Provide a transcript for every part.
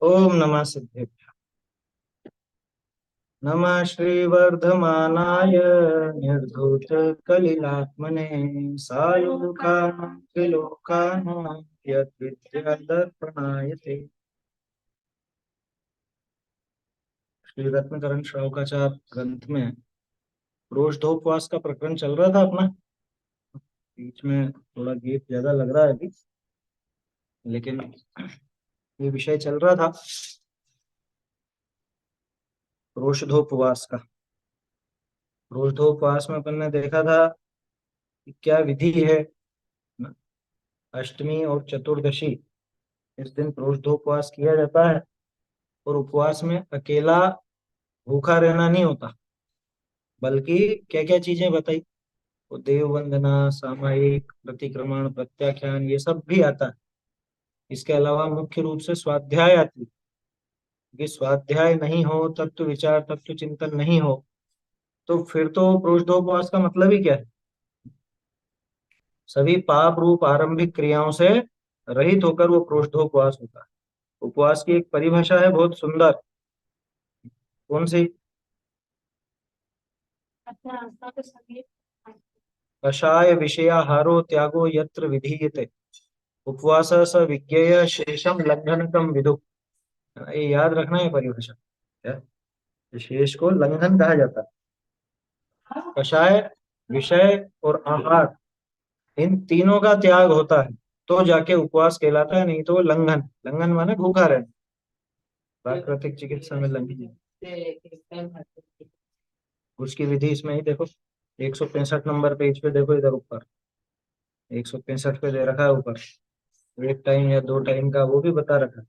ओम नमः सिद्धेभ्य। नमः श्रीवर्धमानाय निर्धूत कलिलात्मने सायोकानं त्रिलोकानां यद्विद्यादर्पणायते। श्री रत्नकरण श्रवकाचार्य ग्रंथ में रोषधोपवास का प्रकरण चल रहा था अपना। बीच में थोड़ा गैप ज्यादा लग रहा है अभी, लेकिन ये विषय चल रहा था रोषधोपवास का। रोषधोपवास में अपन ने देखा था कि क्या विधि है ना। अष्टमी और चतुर्दशी इस दिन रोषधोपवास किया जाता है, और उपवास में अकेला भूखा रहना नहीं होता, बल्कि क्या क्या चीजें बताई। वो देव वंदना, सामायिक प्रतिक्रमण, प्रत्याख्यान, ये सब भी आता है। इसके अलावा मुख्य रूप से स्वाध्याय आती है, क्योंकि स्वाध्याय नहीं हो, तत्व विचार तत्व चिंतन नहीं हो, तो फिर तो प्रोषधोपवास का मतलब ही क्या है। सभी पाप रूप आरंभिक क्रियाओं से रहित होकर वो प्रोषधोपवास होता है। उपवास की एक परिभाषा है बहुत सुंदर। कौन सी? कषाय विषयाहारो त्यागो यत्र विधीयते उपवास स विज्ञेय शेषम लंघनकम विदु। ये याद रखना है परिभाषा। क्या? शेष को लंघन कहा जाता है। कषाय, विषय और आहार, इन तीनों का त्याग होता है तो जाके उपवास कहलाता है, नहीं तो वो लंघन। लंघन माने भूखा रहना। प्राकृतिक चिकित्सा में लंघन। उसकी विधि इसमें ही देखो, 165 नंबर पेज पे देखो, इधर ऊपर 165 पे दे रखा है ऊपर। एक टाइम या दो टाइम का वो भी बता रखा है,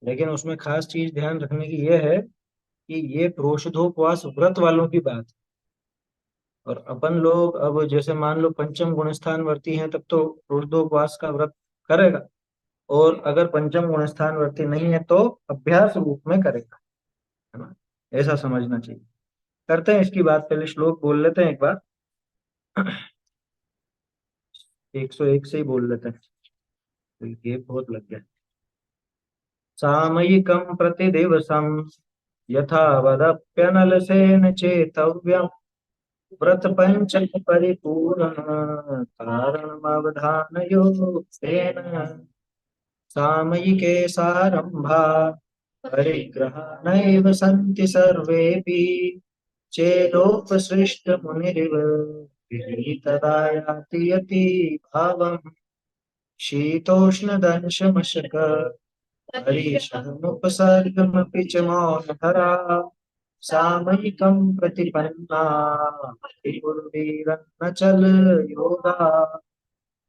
लेकिन उसमें खास चीज ध्यान रखने की ये है कि ये प्रोषधोपवास व्रत वालों की बात है। और अपन लोग अब जैसे मान लो पंचम गुण स्थान वर्ती हैं, तब तो प्रोषधोपवास का व्रत करेगा। और अगर पंचम गुण स्थान वर्ती नहीं है तो अभ्यास रूप में करेगा, है ना। ऐसा समझना चाहिए। करते हैं इसकी बात, पहले श्लोक बोल लेते हैं एक बार। 101 से ही बोल लेते हैं, ये बहुत लग गया। सामयिकं प्रतिदिवसं यथावदप्यनलसेन चेतव्यम् व्रत पंचम परिपूर्ण कारणमवधानयोगेन सामयिके सारंभा परिग्रहानैव सन्ति सर्वेऽपि चेदोपसृष्टमुनिरिव तदा याति यति भावम् शीतोष्णदंशमशक हरीशमुपसर्गमपि च मौनधरा सामयिकं प्रतिपन्ना विपुर्वीरन्न चल योगा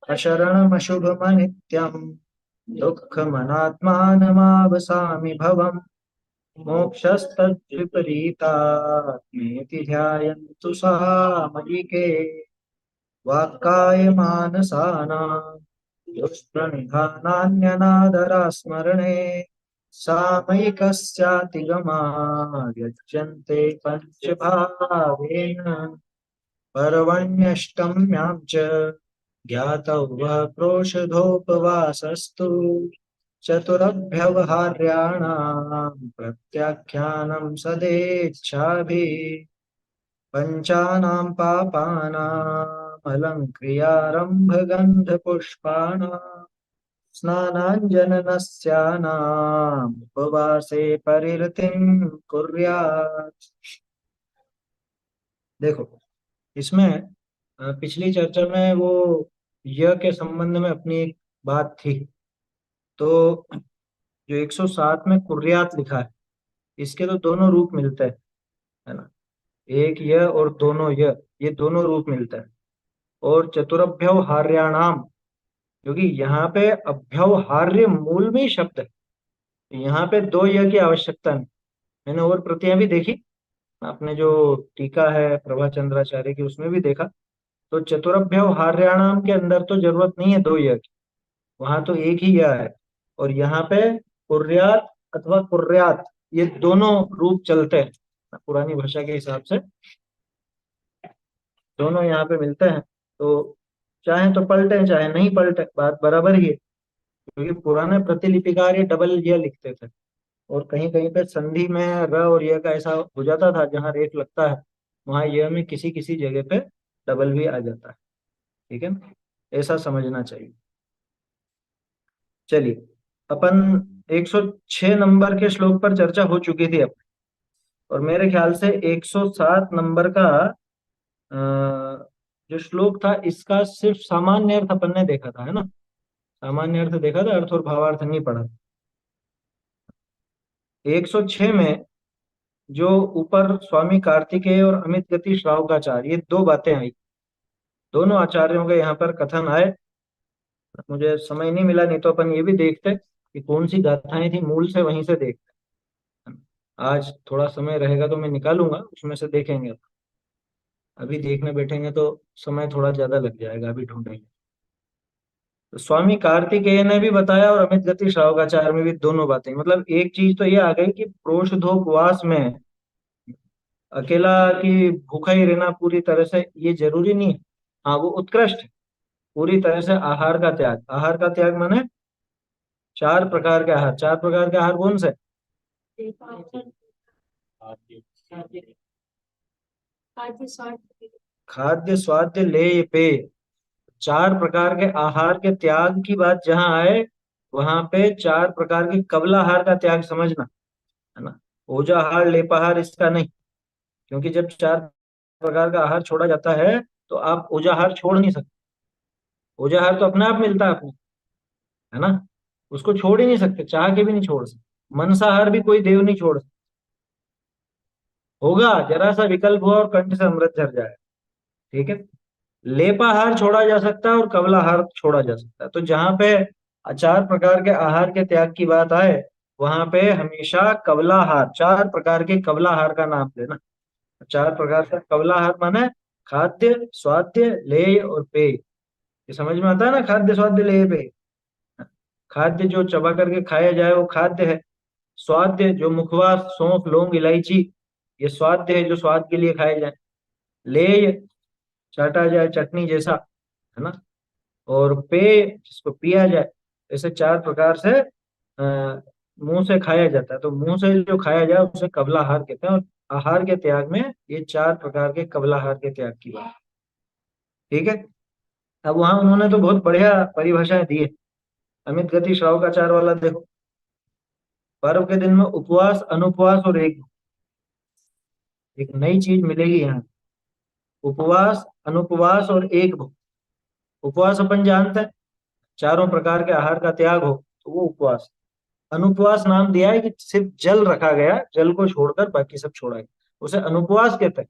अशरणमशुभमनित्यम् दुःखमनात्मानमावसामि भवम् मोक्षस्तद्विपरीतात्मेति ध्यायन्तु सामयिके वाक्कायमानसानां दुष्प्रणिधानान्यनादरा स्मरणे सामयिकस्यातिगमा व्यज्यन्ते पञ्चभावेन पर्वण्यष्टम्यां च ज्ञातव्यः प्रोषधोपवासस्तु चतुरभ्यवहार्याणां प्रत्याख्यानं सदेच्छाभिः पञ्चानां पापानामलङ्क्रियारम्भगन्धपुष्पाणां स्नानाञ्जननस्यानाम् उपवासे परिरतिं कुर्यात्। देखो, इसमें पिछली चर्चा में वो य के संबंध में अपनी एक बात थी। तो जो 107 में कुर्यात लिखा है, इसके तो दोनों रूप मिलते हैं, है ना। एक य और दोनों य, ये दोनों रूप मिलते हैं। और चतुरभ्यवहार्याणाम, क्योंकि यहाँ पे अभ्यवहार्य मूल में ही शब्द है, तो यहाँ पे दो य की आवश्यकता नहीं। मैंने और प्रतियां भी देखी, आपने जो टीका है प्रभाचंद्राचार्य की उसमें भी देखा। तो चतुरभ्यवहार्याणाम के अंदर तो जरूरत नहीं है दो य की, वहां तो एक ही य है। और यहाँ पे कुर्यात अथवा कुर्यात, ये दोनों रूप चलते हैं पुरानी भाषा के हिसाब से, दोनों यहाँ पे मिलते हैं। तो चाहे तो पलटे चाहे नहीं पलटे, बात बराबर ही है। क्योंकि पुराने प्रतिलिपिकार ये डबल य लिखते थे, और कहीं कहीं पे संधि में र और य का ऐसा हो जाता था, जहाँ रेट लगता है वहां य में किसी किसी जगह पे डबल भी आ जाता है। ठीक है ना, ऐसा समझना चाहिए। चलिए, अपन 106 नंबर के श्लोक पर चर्चा हो चुकी थी अब, और मेरे ख्याल से 107 नंबर का जो श्लोक था, इसका सिर्फ सामान्य अर्थ अपन ने देखा था, है ना। सामान्य अर्थ देखा था, अर्थ और भावार्थ नहीं पढ़ा। 106 में जो ऊपर स्वामी कार्तिकेय और अमित गति श्रावकाचार्य, ये दो बातें आई, दोनों आचार्यों के यहाँ पर कथन आए। मुझे समय नहीं मिला, नहीं तो अपन ये भी देखते कि कौन सी गाथाएं थी, मूल से वहीं से देखते। आज थोड़ा समय रहेगा तो मैं निकालूंगा, उसमें से देखेंगे। अभी देखने बैठेंगे तो समय थोड़ा ज्यादा लग जाएगा, अभी ढूंढेंगे। तो स्वामी कार्तिकेय ने भी बताया और अमित गति श्रावकाचार्य में भी, दोनों बातें। मतलब एक चीज तो ये आ गई कि प्रोषधोपवास में अकेला कि भूखा ही रहना पूरी तरह से ये जरूरी नहीं है। हाँ, वो उत्कृष्ट है। पूरी तरह से आहार का त्याग, आहार का त्याग माने चार प्रकार के आहार। चार प्रकार के आहार कौन से? खाद्य, स्वाद्य, लेय, पेय। चार प्रकार के आहार के त्याग की बात जहां आए, वहां पे चार प्रकार के कबलाहार का त्याग समझना, है ना। ओजाहार, लेपाहार इसका नहीं। क्योंकि जब चार प्रकार का आहार छोड़ा जाता है तो आप ओजाहार छोड़ नहीं सकते। ओजाहार तो अपने आप मिलता है अपने, है ना। उसको छोड़ ही नहीं सकते, चाह के भी नहीं छोड़ सकते। मंसाहार भी कोई देव नहीं छोड़ सकता। होगा जरा सा विकल्प हुआ और कंठ से अमृत झर जाए। ठीक है। लेपाहार छोड़ा जा सकता है और कबलाहार छोड़ा जा सकता है। तो जहां पे चार प्रकार के आहार के त्याग की बात आए, वहां पे हमेशा कबलाहार, चार प्रकार के कबलाहार का नाम लेना। चार प्रकार का कबलाहार माने खाद्य, स्वाद्य, लेय और पेय। ये समझ में आता है ना, खाद्य, स्वाद्य, लेय, पेय। खाद्य जो चबा करके खाया जाए वो खाद्य है। स्वाद्य जो मुखवास, सौंफ, लौंग, इलायची, ये स्वाद्य है, जो स्वाद के लिए खाए जाए। लेय चाटा जाए चटनी जैसा, है ना। और पेय जिसको पिया जाए। ऐसे चार प्रकार से मुंह से खाया जाता है। तो मुंह से जो खाया जाए उसे कबलाहार कहते हैं। और आहार के त्याग में ये चार प्रकार के कबलाहार के त्याग की बात। ठीक है। अब वहां उन्होंने तो बहुत बढ़िया परिभाषाएं दी है। अमित गति श्रावकाचार वाला देखो, पर्व के दिन में उपवास, अनुपवास और एक नई चीज मिलेगी यहाँ। उपवास, अनुपवास और एक भुक्ति। उपवास अपन जानते हैं, चारों प्रकार के आहार का त्याग हो तो वो उपवास। अनुपवास नाम दिया है कि सिर्फ जल रखा गया, जल को छोड़कर बाकी सब छोड़ा गया, उसे अनुपवास कहते हैं।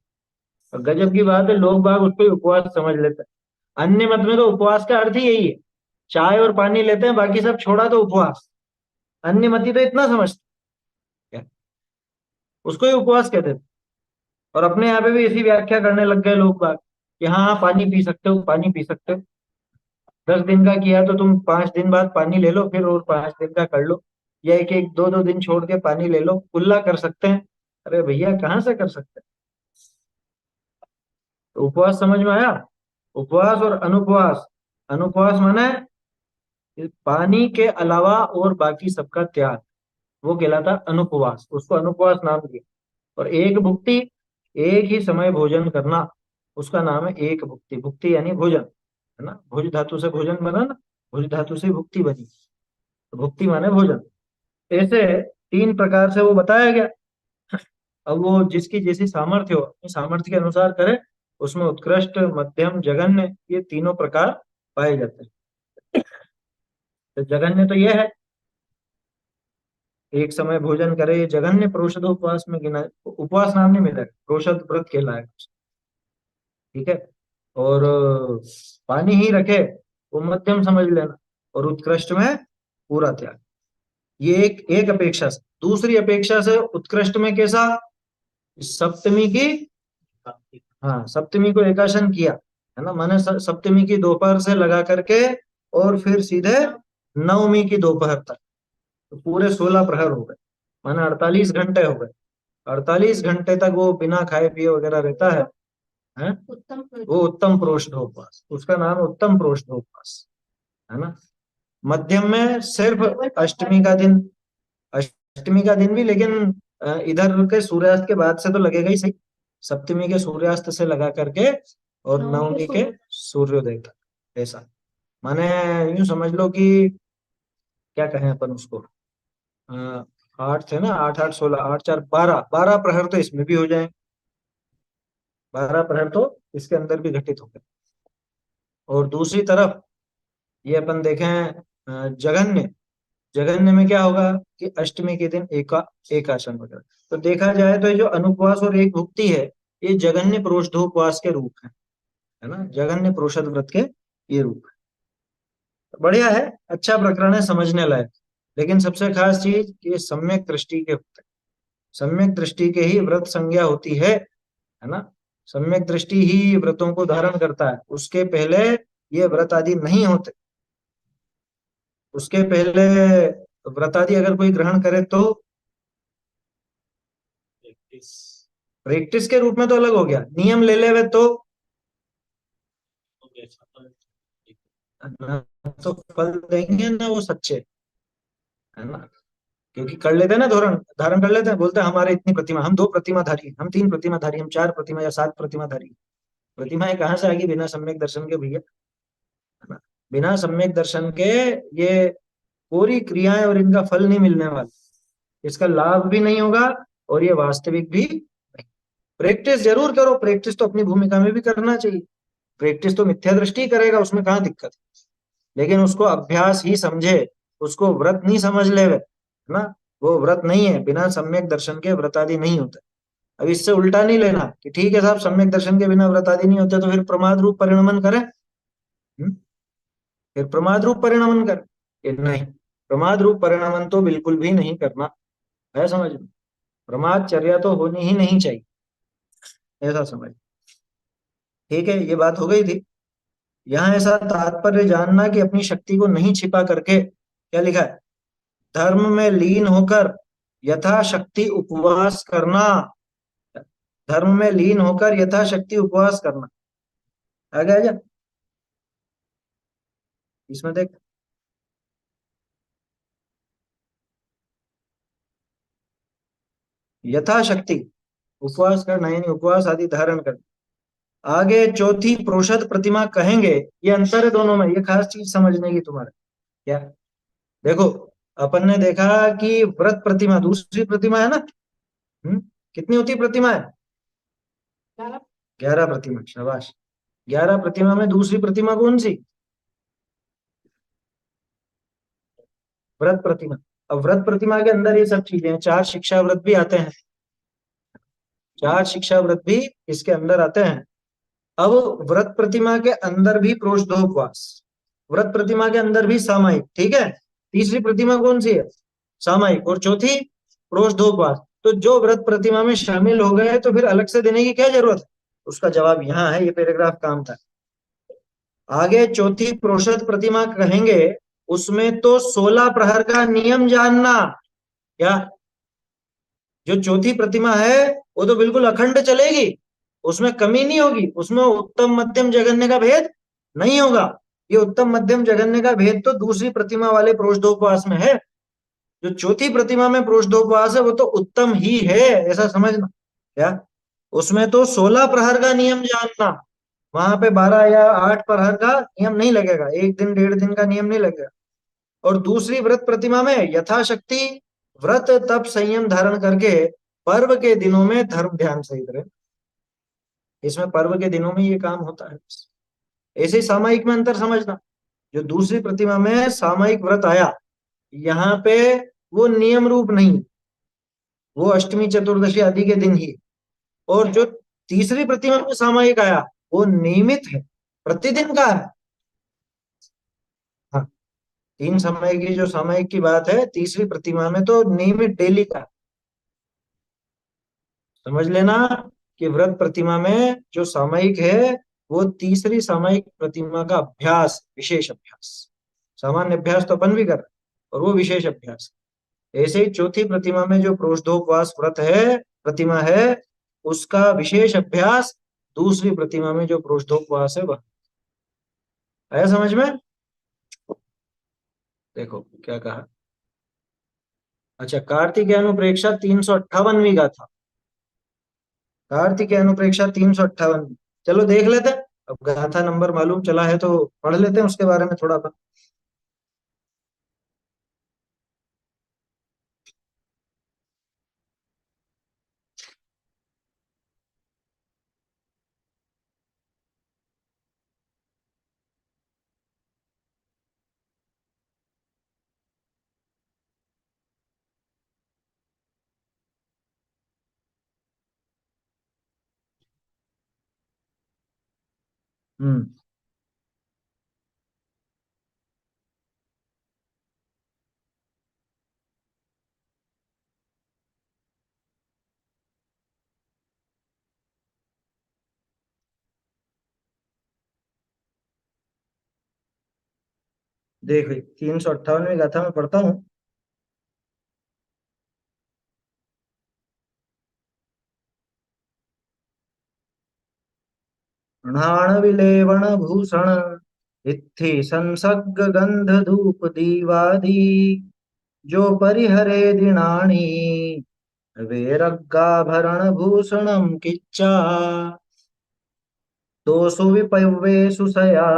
और गजब की बात है, लोग बाग उसको ही उपवास समझ लेते हैं। अन्य मत में तो उपवास का अर्थ ही यही है, चाय और पानी लेते हैं, बाकी सब छोड़ा तो उपवास। अन्य मती तो इतना समझते हैं, उसको ही उपवास कहते थे। और अपने यहाँ पे भी इसी व्याख्या करने लग गए लोग बाग कि हाँ हाँ, पानी पी सकते हो, पानी पी सकते हो। 10 दिन का किया तो तुम 5 दिन बाद पानी ले लो, फिर और 5 दिन का कर लो। या एक एक दो दो दिन छोड़ के पानी ले लो, कुल्ला कर सकते हैं। अरे भैया, कहाँ से कर सकते हैं। तो उपवास समझ में आया। उपवास और अनुपवास। अनुपवास माने पानी के अलावा और बाकी सबका त्याग, वो कहलाता अनुपवास, उसको अनुपवास नाम दिया। और एक भुक्ति, एक ही समय भोजन करना, उसका नाम है एक भुक्ति। भुक्ति यानी भोजन, है ना। भुज धातु से भोजन बना ना, भुज धातु से भुक्ति बनी। तो भुक्ति माने भोजन। ऐसे तीन प्रकार से वो बताया गया। अब वो जिसकी जैसी सामर्थ्य हो, अपनी सामर्थ्य के अनुसार करे। उसमें उत्कृष्ट, मध्यम, जघन्य, ये तीनों प्रकार पाए जाते हैं। तो जघन्य तो ये है, एक समय भोजन करे, ये जघन्य प्रोषद उपवास में गिना। उपवास नाम नहीं मिलेगा, प्रोषद व्रत कहलाएगा। ठीक है। और पानी ही रखे, वो मध्यम समझ लेना। और उत्कृष्ट में पूरा त्याग। ये एक एक अपेक्षा से। दूसरी अपेक्षा से उत्कृष्ट में कैसा? सप्तमी की, हाँ, सप्तमी को एकाशन किया, है ना। माने सप्तमी की दोपहर से लगा करके और फिर सीधे नवमी की दोपहर तक, तो पूरे 16 प्रहर हो गए, माने 48 घंटे हो गए। 48 घंटे तक वो बिना खाए पिए वगैरह रहता है? वो उत्तम प्रोष्ठोपवास, उसका नाम उत्तम प्रोष्ठोपवास, है ना। मध्यम में सिर्फ अष्टमी का दिन, अष्टमी का दिन भी, लेकिन इधर के सूर्यास्त के बाद से तो लगेगा ही सही, सप्तमी के सूर्यास्त से लगा करके और नवमी के सूर्योदय तक, ऐसा। माने यूं समझ लो कि क्या कहें अपन उसको, अ, आठ थे ना, आठ आठ 16, आठ चार 12, 12 प्रहर तो इसमें भी हो जाए, 12 प्रहर तो इसके अंदर भी घटित हो गए। और दूसरी तरफ ये अपन देखें जघन्य, जघन्य में क्या होगा कि अष्टमी के दिन एक आसन वगैरह। तो देखा जाए तो ये जो अनुपवास और एक भुक्ति है, ये जघन्य प्रोष्ठोपवास के रूप है ना, जघन्य प्रोषद व्रत के ये रूप है। बढ़िया है, अच्छा प्रकरण है, समझने लायक। लेकिन सबसे खास चीज ये सम्यक दृष्टि के होते हैं, सम्यक दृष्टि के ही व्रत संज्ञा होती है ना। सम्यक दृष्टि ही व्रतों को धारण करता है, उसके पहले ये व्रत आदि नहीं होते। उसके पहले व्रत आदि अगर कोई ग्रहण करे तो प्रैक्टिस के रूप में तो अलग हो गया, नियम ले लेवे तो ना तो फल देंगे ना वो सच्चे, है ना। क्योंकि कर लेते हैं ना, धारण धारण कर लेते हैं, बोलते हैं हमारे इतनी प्रतिमा, हम 2 प्रतिमाधारी हैं, हम 3 प्रतिमाधारी, हम 4 प्रतिमा या 7 प्रतिमाधारी। प्रतिमाएं कहाँ से आ गई बिना सम्यक दर्शन के भैया, है ना। बिना सम्यक दर्शन के ये पूरी क्रियाएं और इनका फल नहीं मिलने वाला, इसका लाभ भी नहीं होगा और ये वास्तविक भी नहीं। प्रैक्टिस जरूर करो, प्रैक्टिस तो अपनी भूमिका में भी करना चाहिए, प्रैक्टिस तो मिथ्या दृष्टि करेगा, उसमें कहाँ दिक्कत है। लेकिन उसको अभ्यास ही समझे, उसको व्रत नहीं समझ ले, है ना। वो व्रत नहीं है, बिना सम्यक दर्शन के व्रत आदि नहीं होता। अब इससे उल्टा नहीं लेना कि ठीक है साहब सम्यक दर्शन के बिना व्रत आदि नहीं होते तो फिर प्रमाद रूप परिणमन करें, फिर प्रमाद रूप परिणमन करें। ये नहीं, प्रमाद रूप परिणमन तो बिल्कुल भी नहीं करना है, समझ में। प्रमादचर्या तो होनी ही नहीं चाहिए, ऐसा समझ। ठीक है, ये बात हो गई थी। यहाँ ऐसा तात्पर्य जानना कि अपनी शक्ति को नहीं छिपा करके, क्या लिखा है, धर्म में लीन होकर यथाशक्ति उपवास करना, धर्म में लीन होकर यथाशक्ति उपवास करना। आगे आ जा, इसमें देख, यथाशक्ति उपवास करना यानी उपवास आदि धारण करना। आगे चौथी प्रोषद प्रतिमा कहेंगे, ये अंतर है दोनों में, ये खास चीज समझने की तुम्हारे। क्या, देखो, अपन ने देखा कि व्रत प्रतिमा दूसरी प्रतिमा है ना। कितनी होती प्रतिमा है, 11 प्रतिमा, शाबाश। 11 प्रतिमा में दूसरी प्रतिमा कौन सी, व्रत प्रतिमा। अब व्रत प्रतिमा के अंदर ये सब चीजें हैं, 4 शिक्षा व्रत भी आते हैं, 4 शिक्षा व्रत भी इसके अंदर आते हैं। अब व्रत प्रतिमा के अंदर भी प्रोष्ठोपवास, व्रत प्रतिमा के अंदर भी सामायिक, ठीक है। तीसरी प्रतिमा कौन सी है, सामायिक, और चौथी प्रोष्ठोपवास। तो जो व्रत प्रतिमा में शामिल हो गए तो फिर अलग से देने की क्या जरूरत है, उसका जवाब यहाँ है, ये पैराग्राफ काम था। आगे चौथी प्रोषद प्रतिमा कहेंगे, उसमें तो 16 प्रहर का नियम जानना। क्या, जो चौथी प्रतिमा है वो तो बिल्कुल अखंड चलेगी, उसमें कमी नहीं होगी, उसमें उत्तम मध्यम जघन्य का भेद नहीं होगा। ये उत्तम मध्यम जघन्य का भेद तो दूसरी प्रतिमा वाले प्रोषदोपवास में है, जो चौथी प्रतिमा में प्रोषदोपवास है वो तो उत्तम ही है, ऐसा समझना। क्या, उसमें तो 16 प्रहर का नियम जानना, वहां पे 12 या 8 प्रहर का नियम नहीं लगेगा, एक दिन 1.5 दिन का नियम नहीं लगेगा। और दूसरी व्रत प्रतिमा में यथाशक्ति व्रत तप संयम धारण करके पर्व के दिनों में धर्म ध्यान सहित रहे, इसमें पर्व के दिनों में ये काम होता है। ऐसे ही सामायिक में अंतर समझना, जो दूसरी प्रतिमा में सामायिक व्रत आया, यहाँ पे वो नियम रूप नहीं, वो अष्टमी चतुर्दशी आदि के दिन ही। और जो तीसरी प्रतिमा में सामायिक आया वो नियमित है, प्रतिदिन का है। हाँ, 3 समय की जो सामायिक की बात है, तीसरी प्रतिमा में तो नियमित डेली का। समझ लेना कि व्रत प्रतिमा में जो सामायिक है वो तीसरी सामायिक प्रतिमा का अभ्यास, विशेष अभ्यास। सामान्य अभ्यास तो अपन भी कर रहे हैं, और वो विशेष अभ्यास। ऐसे ही चौथी प्रतिमा में जो प्रोष्ठोपवास व्रत है, प्रतिमा है, उसका विशेष अभ्यास दूसरी प्रतिमा में जो प्रोष्ठोपवास है वह। आया समझ में। देखो क्या कहा। अच्छा, कार्तिकेय अनुप्रेक्षा 358वीं गाथा। कार्तिकेय अनुप्रेक्षा 358। चलो देख लेते हैं। अब गाथा नंबर मालूम चला है तो पढ़ लेते हैं उसके बारे में थोड़ा सा। हम्म। देख भाई, 358वीं गाथा में पढ़ता हूँ। णाण विलेवण भूषण इत्थि संसर्ग गंध धूप दीवादी जो परिहरे दिनानि वैरगाभरण भूषणम किच्चा दोषु विपवेशु सया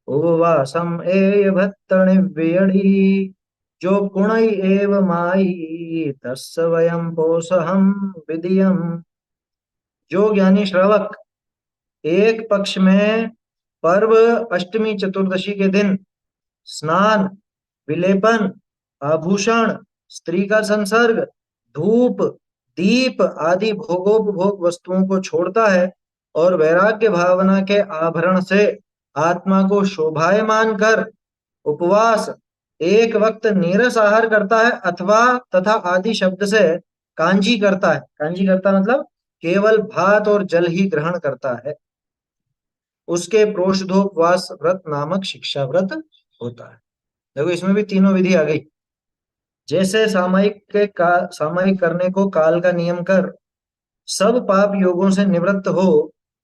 उपवासम एय भत्तनि व्ययढ़ि जो पुणै एव माई तस्य वयम पोषहम विधियम। जो ज्ञानी श्रावक एक पक्ष में पर्व अष्टमी चतुर्दशी के दिन स्नान, विलेपन, आभूषण, स्त्री का संसर्ग, धूप, दीप आदि भोगोपभोग वस्तुओं को छोड़ता है और वैराग्य भावना के आभरण से आत्मा को शोभायमान कर उपवास, एक वक्त नीरस आहार करता है अथवा तथा आदि शब्द से कांजी करता है। कांजी करता मतलब केवल भात और जल ही ग्रहण करता है, उसके प्रोषधोपवास व्रत नामक शिक्षा व्रत होता है। देखो इसमें भी तीनों विधि आ गई। जैसे सामयिक करने को काल का नियम कर सब पाप योगों से निवृत्त हो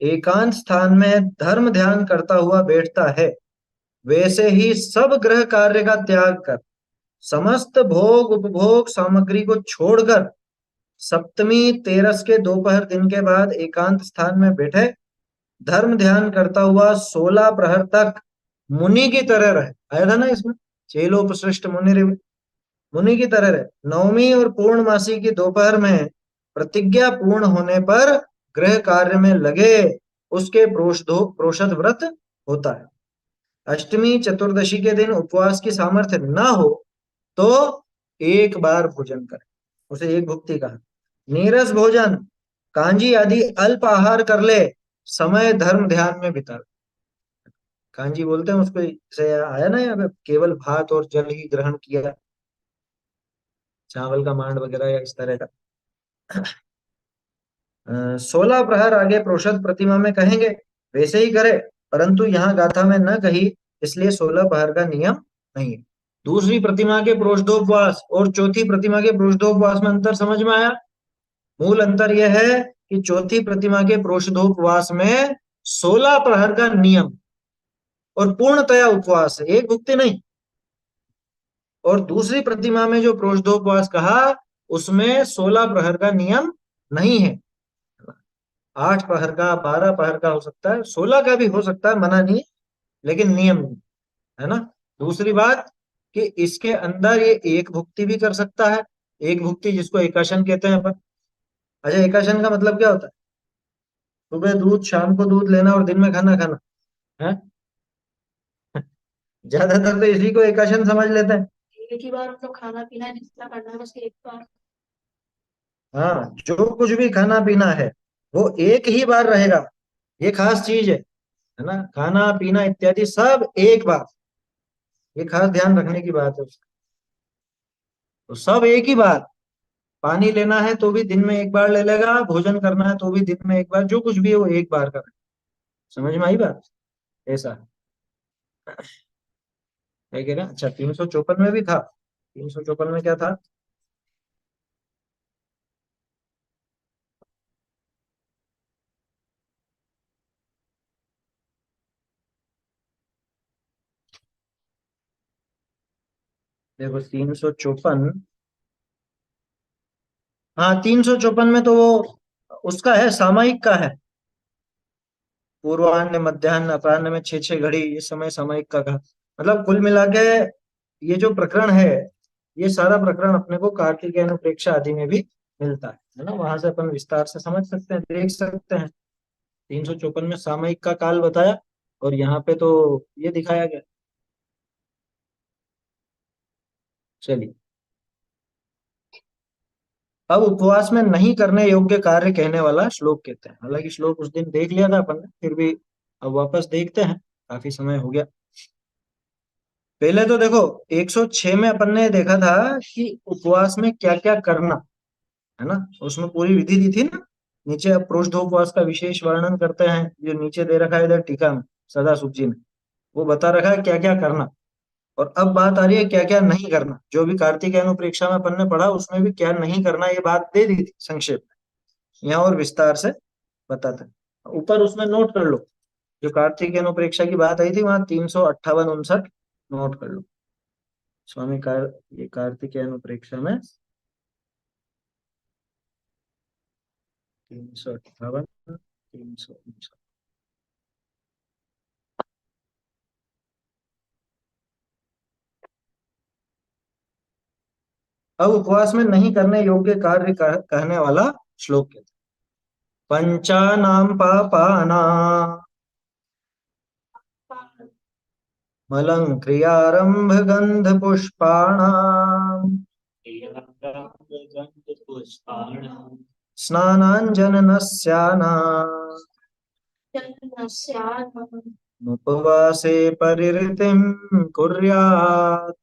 एकांत स्थान में धर्म ध्यान करता हुआ बैठता है, वैसे ही सब ग्रह कार्य का त्याग कर समस्त भोग उपभोग सामग्री को छोड़कर सप्तमी तेरस के दोपहर दिन के बाद एकांत स्थान में बैठे धर्म ध्यान करता हुआ 16 प्रहर तक मुनि की तरह रहे। आया था ना इसमें, चेलोपसृष्ट मुनि, मुनि की तरह रहे। नवमी और पूर्णमासी की दोपहर में प्रतिज्ञा पूर्ण होने पर गृह कार्य में लगे, उसके प्रोषद व्रत होता है। अष्टमी चतुर्दशी के दिन उपवास की सामर्थ्य न हो तो एक बार भोजन करे, उसे एक भुक्ति कहा। नीरस भोजन, कांजी आदि अल्प आहार कर ले, समय धर्म ध्यान में बिता। कांजी बोलते हैं उसको, जैसे आया ना यहाँ पे केवल भात और जल ही ग्रहण किया, चावल का मांड वगैरह या इस तरह का। 16 प्रहर आगे प्रोषद प्रतिमा में कहेंगे, वैसे ही करे, परंतु यहाँ गाथा में न कही, इसलिए 16 प्रहर का नियम नहीं है। दूसरी प्रतिमा के प्रोषदोपवास और चौथी प्रतिमा के प्रोषदोपवास में अंतर समझ में आया। मूल अंतर यह है कि चौथी प्रतिमा के प्रोषदोपवास में 16 प्रहर का नियम और पूर्णतया उपवास है, एक भुक्ति नहीं। और दूसरी प्रतिमा में जो प्रोषदोपवास कहा उसमें 16 प्रहर का नियम नहीं है। 8 प्रहर का, 12 प्रहर का हो सकता है, 16 का भी हो सकता है, मना नहीं है, लेकिन नियम नहीं है ना। दूसरी बात कि इसके अंदर ये एक भुक्ति भी कर सकता है, एक भुक्ति जिसको एकाशन कहते हैं अपन। अच्छा, एकाशन का मतलब क्या होता है? सुबह दूध, शाम को दूध लेना और दिन में खाना खाना है। ज्यादातर तो इसी को एकाशन समझ लेते हैं। एक ही बार मतलब खाना पीना जितना करना है बस एक बार। हाँ, जो कुछ भी खाना पीना है वो एक ही बार रहेगा, ये खास चीज है ना। खाना पीना इत्यादि सब एक बार, ये खास ध्यान रखने की बात है उसकी। तो सब एक ही बार, पानी लेना है तो भी दिन में एक बार ले लेगा, भोजन करना है तो भी दिन में एक बार, जो कुछ भी है वो एक बार कर। समझ में आई बात? ऐसा है कह रहे हैं। अच्छा, 354 में भी था। 354 में क्या था? देखो 354। हाँ 354 में तो वो उसका है, सामयिक का है। पूर्वाह्न मध्याह्न अपराह्न में 6 6 घड़ी, ये समय सामयिक का कहा। मतलब कुल मिला के ये जो प्रकरण है, ये सारा प्रकरण अपने को कार्तिकेय प्रेक्षा आदि में भी मिलता है ना। वहां से अपन विस्तार से समझ सकते हैं, देख सकते हैं। 354 में सामयिक का काल बताया, और यहाँ पे तो ये दिखाया गया। चलिए, अब उपवास में नहीं करने योग्य कार्य कहने वाला श्लोक कहते हैं। हालांकि श्लोक उस दिन देख लिया था अपन ने, फिर भी अब वापस देखते हैं, काफी समय हो गया। पहले तो देखो, 106 में अपन ने देखा था कि उपवास में क्या क्या करना है ना, उसमें पूरी विधि दी थी ना। नीचे अब प्रोष्ठोपवास का विशेष वर्णन करते हैं, जो नीचे दे रखा है इधर टीका में, सदा सुख जी ने। वो बता रखा है क्या क्या करना। और अब बात आ रही है क्या क्या नहीं करना। जो भी कार्तिकेय अनुप्रेक्षा में अपन ने पढ़ा, उसमें भी क्या नहीं करना ये बात दे दी थी संक्षेप में। यहाँ और विस्तार से बताते हैं, ऊपर उसमें नोट कर लो। जो कार्तिकेय अनुप्रेक्षा की बात आई थी, वहां 358 59 नोट कर लो। स्वामी कार ये कार्तिकेय अनुप्रेक्षा में 358 359। अब उपवास में नहीं करने योग्य कार्य कहने वाला श्लोक कहते हैं। पंचानाम पापानां मलं क्रियारंभ गंध पुष्पाणाम् स्नानाञ्जननस्यानाम् उपवासे परिहृतिं कुर्यात्।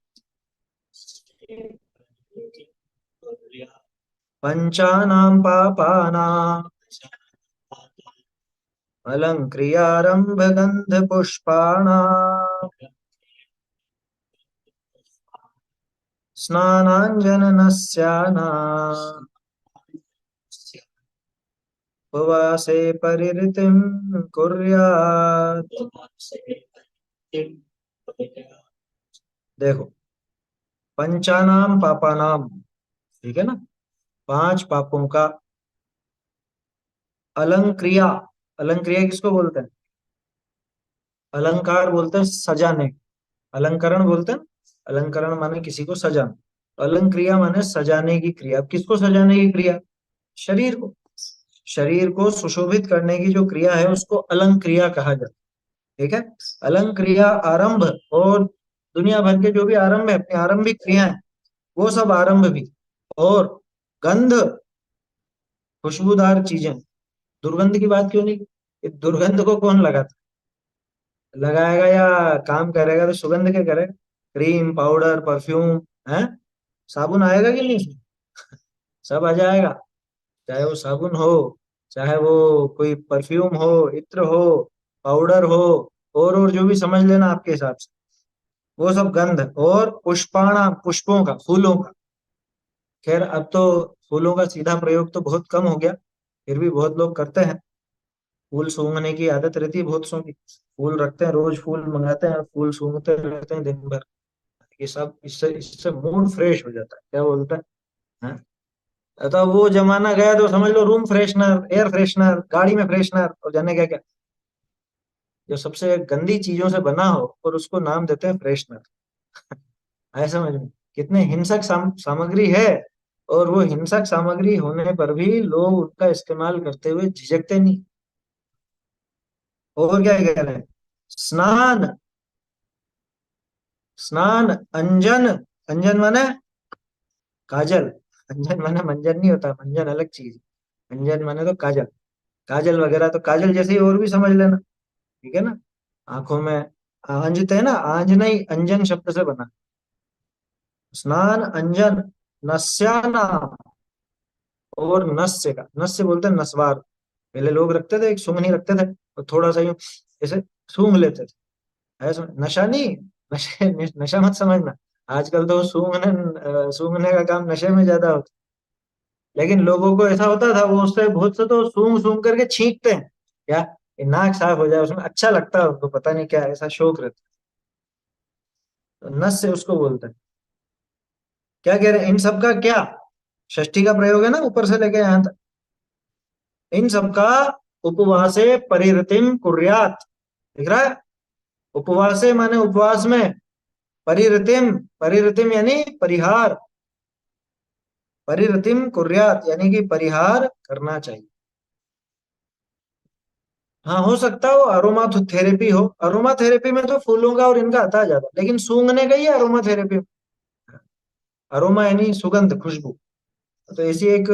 पंचानां पापानां मलं क्रियारंभ गंध पुष्पाणाम् स्नानाञ्जननस्यानाम् उपवासे परिहृतिं कुर्यात्। देखो, पंचानाम पापानाम, ठीक है ना, 5 पापों का। अलंक्रिया, अलंक्रिया किसको बोलते हैं? अलंकार बोलते हैं सजाने। अलंकरण बोलते हैं। अलंकरण माने किसी को सजाना। अलंक्रिया माने सजाने की क्रिया। अब किसको सजाने की क्रिया? शरीर को। शरीर को सुशोभित करने की जो क्रिया है, उसको अलंक्रिया कहा जाता है। ठीक है। अलंक्रिया आरंभ, और दुनिया भर के जो भी आरंभ है, अपनी आरंभिक क्रियाएं, वो सब आरंभ भी। और गंध, खुशबूदार चीजें। दुर्गंध की बात क्यों नहीं? ये दुर्गंध को कौन लगाता लगाएगा या काम करेगा तो सुगंध के करेगा? क्रीम, पाउडर, परफ्यूम है, साबुन आएगा कि नहीं इसमें? सब आ जाएगा। चाहे वो साबुन हो, चाहे वो कोई परफ्यूम हो, इत्र हो, पाउडर हो, और जो भी समझ लेना आपके हिसाब से, वो सब गंध। और पुष्पाणा, पुष्पों का, फूलों का। खैर अब तो फूलों का सीधा प्रयोग तो बहुत कम हो गया, फिर भी बहुत लोग करते हैं। फूल सूंघने की आदत रहती है बहुत सौ की। फूल रखते हैं, रोज फूल मंगाते हैं, फूल सूंघते रहते हैं दिन भर। ये सब, इससे इससे मूड फ्रेश हो जाता है, क्या बोलता है? हाँ? तो वो जमाना गया, तो समझ लो रूम फ्रेशनर, एयर फ्रेशनर, गाड़ी में फ्रेशनर, और जाने क्या क्या, जो सबसे गंदी चीजों से बना हो, और उसको नाम देते हैं फ्रेशनर। है समझ में? कितने हिंसक सामग्री है। और वो हिंसक सामग्री होने पर भी लोग उनका इस्तेमाल करते हुए झिझकते नहीं। और क्या कह रहे हैं? स्नान, स्नान, अंजन। अंजन माने काजल। अंजन माने मंजन नहीं होता, मंजन अलग चीज। अंजन माने तो काजल। काजल वगैरह, तो काजल जैसे ही और भी समझ लेना। ठीक है ना। आंखों में आंजते हैं ना, आंज नहीं, अंजन शब्द से बना। स्नान, अंजन, नस्याना। और नस्य का, नस्य बोलते हैं नस्वार। पहले लोग रखते थे, एक सूंघनी रखते थे, और थोड़ा सा यूं ऐसे सूंघ लेते थे। नशा नहीं, नशे, नशा मत समझना। आजकल तो सूंघने का काम नशे में ज्यादा होता है। लेकिन लोगों को ऐसा होता था, वो उससे बहुत से तो सूंघ सूंघ करके छींकते हैं। क्या? ये नाक साफ हो जाए, उसमें अच्छा लगता है उनको, पता नहीं क्या ऐसा शौक रहता है। तो नस से उसको बोलते हैं। क्या कह रहे हैं इन सब का क्या? षष्ठी का प्रयोग है ना ऊपर से लेके यहां तक। इन सब का उपवासे परिरतिम कुर्यात, दिख रहा है? उपवासे माने उपवास में, परिरतिम, परिरतिम यानी परिहार, परिरतिम कुर्यात यानी कि परिहार करना चाहिए। हाँ हो सकता है वो अरोमा थेरेपी हो। अरोमा थेरेपी में तो फूलों का और इनका आता है ज्यादा, लेकिन सूंघने का ही अरोमा थेरेपी। अरोमा यानी सुगंध, खुशबू। तो ऐसी एक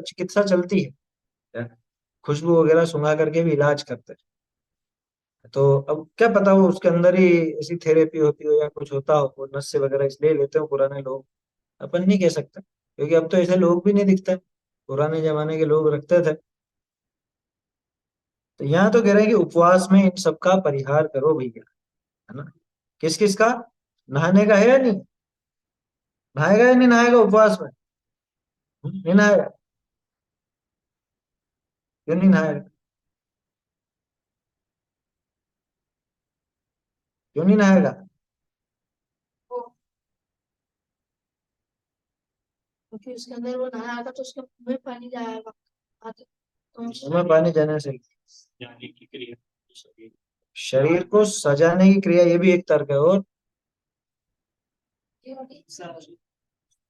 चिकित्सा चलती है, खुशबू वगैरह सुंघा करके भी इलाज करते हैं। तो अब क्या पता वो उसके अंदर ही ऐसी थेरेपी होती हो या कुछ होता हो, वो नशे वगैरह इसलिए लेते हो पुराने लोग। अपन नहीं कह सकते, क्योंकि अब तो ऐसे लोग भी नहीं दिखते। पुराने जमाने के लोग रखते थे। तो यहाँ तो कह रहे हैं कि उपवास में इन सब का परिहार करो भैया, है ना? किस किस का? नहाने का है या नहीं? नहाएगा या नहीं नहाएगा उपवास में? नहीं नहाएगा? क्यों नहीं नहाएगा? क्यों नहीं नहाएगा? क्योंकि उसके अंदर वो नहाएगा तो उसके मुंह में पानी जाएगा, तो मुंह में पानी जाने से शरीर को सजाने की क्रिया, ये भी एक तर्क है। और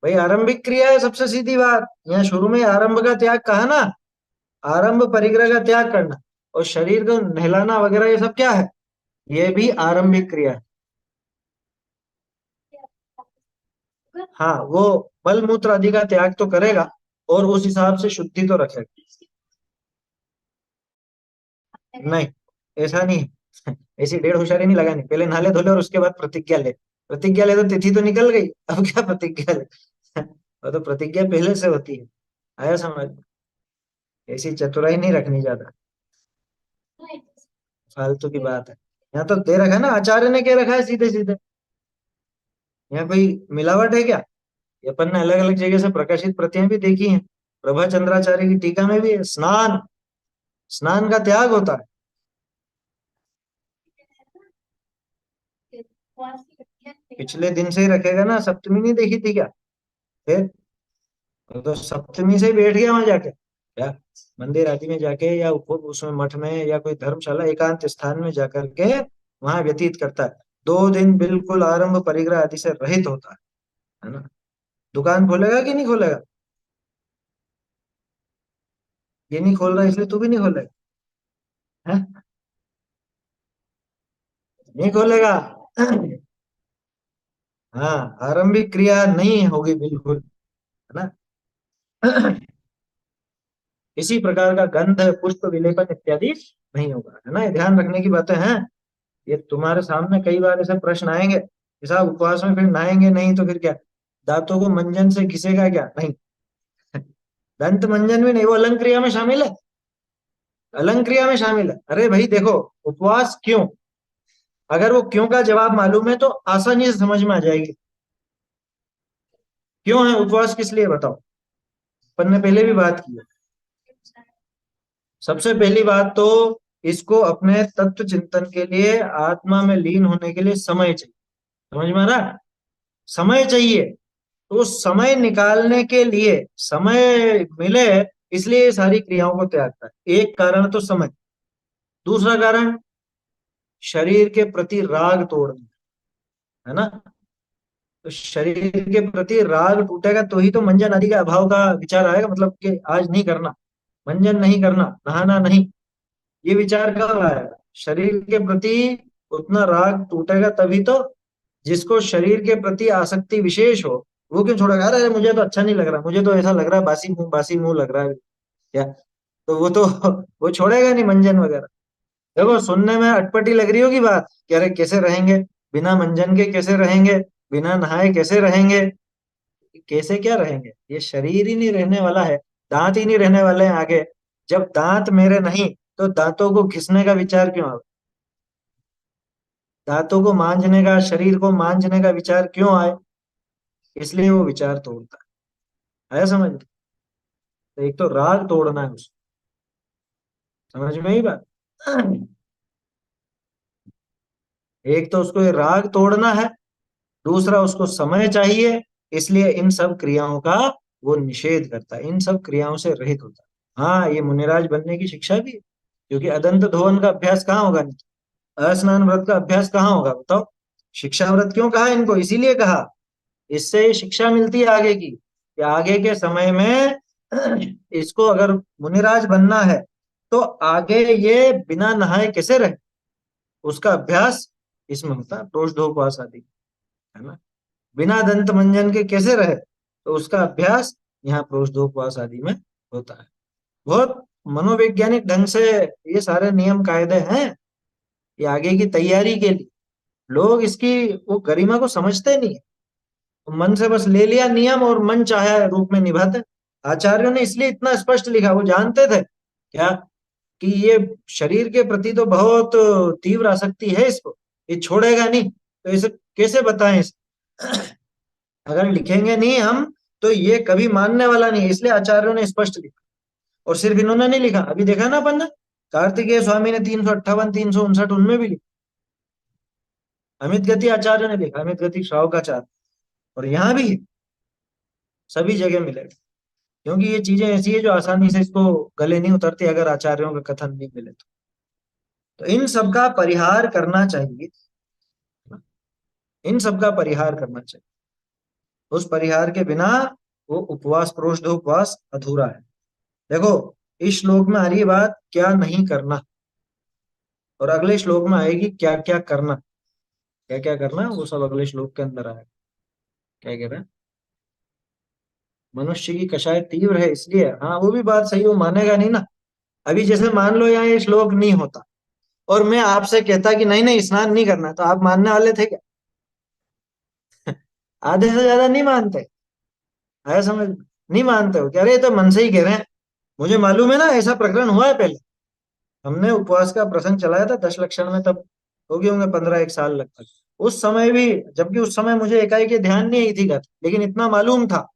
भाई आरंभिक क्रिया है सबसे सीधी बात। यहाँ शुरू में आरंभ का त्याग कहा ना, आरंभ परिग्रह का त्याग करना। और शरीर को नहलाना वगैरह ये सब क्या है? ये भी आरंभिक क्रिया है। हाँ वो मल मूत्र आदि का त्याग तो करेगा, और उस हिसाब से शुद्धि तो रखेगा। नहीं, ऐसा नहीं है। ऐसी डेढ़ होशियारी नहीं लगानी, पहले नहा ले धो ले और उसके बाद प्रतिज्ञा ले। प्रतिज्ञा ले तो तिथि तो निकल गई, अब क्या प्रतिज्ञा ले? वो तो प्रतिज्ञा पहले से होती है। आया समझ? ऐसी चतुराई नहीं रखनी ज्यादा, फालतू की बात है। यहाँ तो दे रखा है ना, आचार्य ने कह रखा है सीधे सीधे। यहाँ कोई मिलावट है क्या? ये अपन ने अलग अलग जगह से प्रकाशित प्रतियां भी देखी हैं। प्रभा चंद्राचार्य की टीका में भी है, स्नान, स्नान का त्याग होता है। पिछले दिन से ही रखेगा ना, सप्तमी नहीं देखी थी क्या? फिर तो सप्तमी से ही बैठ गया वहां जाके क्या? मंदिर आदि में जाके या उसमें मठ में या कोई धर्मशाला एकांत स्थान में जाकर के वहां व्यतीत करता है। 2 दिन बिल्कुल आरंभ परिग्रह आदि से रहित होता है ना? दुकान खोलेगा कि नहीं खोलेगा? ये नहीं खोल रहा इसलिए तू भी नहीं खोलेगा? है? नहीं खोलेगा। हाँ, आरंभिक क्रिया नहीं होगी बिल्कुल, है ना? इसी प्रकार का गंध पुष्प विलेपन इत्यादि नहीं होगा, है ना? ये ध्यान रखने की बातें हैं। ये तुम्हारे सामने कई बार ऐसे प्रश्न आएंगे कि साहब उपवास में फिर नहाएंगे नहीं तो फिर क्या? दांतों को मंजन से घिसेगा क्या? नहीं। दंत मंजन भी नहीं, वो अलंग क्रिया में शामिल है। अलंग क्रिया में शामिल है। अरे भाई देखो, उपवास क्यों? अगर वो क्यों का जवाब मालूम है तो आसानी से समझ में आ जाएगी। क्यों है उपवास, किस लिए बताओ? अपन ने पहले भी बात की है। सबसे पहली बात तो इसको अपने तत्व चिंतन के लिए, आत्मा में लीन होने के लिए समय चाहिए। समझ में आ रहा है? समय चाहिए। तो समय निकालने के लिए, समय मिले इसलिए ये सारी क्रियाओं को त्यागता है। एक कारण तो समय। दूसरा कारण शरीर के प्रति राग तोड़ना, है ना? तो शरीर के प्रति राग टूटेगा तो ही तो मंजन आदि का अभाव का विचार आएगा, मतलब कि आज नहीं करना, मंजन नहीं करना, नहाना नहीं। ये विचार कब आएगा? शरीर के प्रति उतना राग टूटेगा तभी तो। जिसको शरीर के प्रति आसक्ति विशेष हो, वो क्यों छोड़ेगा? अरे मुझे तो अच्छा नहीं लग रहा, मुझे तो ऐसा लग रहा है, बासी मुंह लग रहा है क्या? तो वो तो वो छोड़ेगा नहीं मंजन वगैरह। देखो सुनने में अटपटी लग रही होगी बात कि अरे कैसे रहेंगे बिना मंजन के, कैसे रहेंगे बिना नहाए, कैसे रहेंगे? कैसे क्या रहेंगे? ये शरीर ही नहीं रहने वाला है, दांत ही नहीं रहने वाले हैं आगे। जब दांत मेरे नहीं तो दांतों को घिसने का विचार क्यों आवे? दांतों को मांजने का, शरीर को मांजने का विचार क्यों आए? इसलिए वो विचार तोड़ता है। आया समझ? तो एक तो राग तोड़ना है उसको, समझ में ही बात? एक तो उसको ये राग तोड़ना है, दूसरा उसको समय चाहिए, इसलिए इन सब क्रियाओं का वो निषेध करता है, इन सब क्रियाओं से रहित होता है। हाँ, ये मुनिराज बनने की शिक्षा भी है, क्योंकि अदंत धोवन का अभ्यास कहाँ होगा, नहीं स्नान व्रत का अभ्यास कहाँ होगा बताओ। शिक्षा व्रत क्यों कहा इनको, इसीलिए कहा, इससे शिक्षा मिलती है आगे की, कि आगे के समय में इसको अगर मुनिराज बनना है तो आगे ये बिना नहाए कैसे रहे, उसका अभ्यास इसमें होता है, प्रोष्ठोपवास आदि, है ना। बिना दंत मंजन के कैसे रहे, तो उसका अभ्यास यहाँ प्रोष्ठोपवास आदि में होता है। बहुत मनोवैज्ञानिक ढंग से ये सारे नियम कायदे हैं, ये आगे की तैयारी के लिए। लोग इसकी वो गरिमा को समझते नहीं है, मन से बस ले लिया नियम और मन चाहे रूप में निभाते। आचार्यों ने इसलिए इतना स्पष्ट लिखा, वो जानते थे क्या, कि ये शरीर के प्रति तो बहुत तीव्र आसक्ति है इसको, ये छोड़ेगा नहीं, तो इसे कैसे बताएं अगर लिखेंगे नहीं हम तो ये कभी मानने वाला नहीं, इसलिए आचार्यों ने स्पष्ट लिखा। और सिर्फ इन्होंने नहीं लिखा, अभी देखा ना अपन ने, कार्तिकेय स्वामी ने 358 359 उनमें भी लिखा, अमित गति आचार्य ने लिखा, अमित गति श्रावकाचार्य, और यहाँ भी सभी जगह मिलेगा। क्योंकि ये चीजें ऐसी है जो आसानी से इसको गले नहीं उतरती अगर आचार्यों का कथन नहीं मिले तो इन सब का परिहार करना चाहिए, इन सब का परिहार करना चाहिए। उस परिहार के बिना वो उपवास, प्रोष्ठोपवास अधूरा है। देखो, इस श्लोक में आ रही है बात क्या नहीं करना, और अगले श्लोक में आएगी क्या क्या करना। क्या क्या करना वो सब अगले श्लोक के अंदर आएगा। क्या कह रहे हैं, मनुष्य की कषाय तीव्र है इसलिए, हाँ वो भी बात सही, वो मानेगा नहीं ना। अभी जैसे मान लो यहाँ ये श्लोक नहीं होता और मैं आपसे कहता कि नहीं नहीं स्नान नहीं करना, तो आप मानने वाले थे क्या? आधे से ज्यादा नहीं मानते, आया समझ, नहीं मानते हो क्या, अरे ये तो मन से ही कह रहे हैं। मुझे मालूम है ना, ऐसा प्रकरण हुआ है पहले, हमने उपवास का प्रसंग चलाया था 10 लक्षण में, तब हो गए होंगे 15 1 साल लगभग। उस समय भी, जबकि उस समय मुझे एकाएक ये ध्यान नहीं आई थी बात, लेकिन इतना मालूम था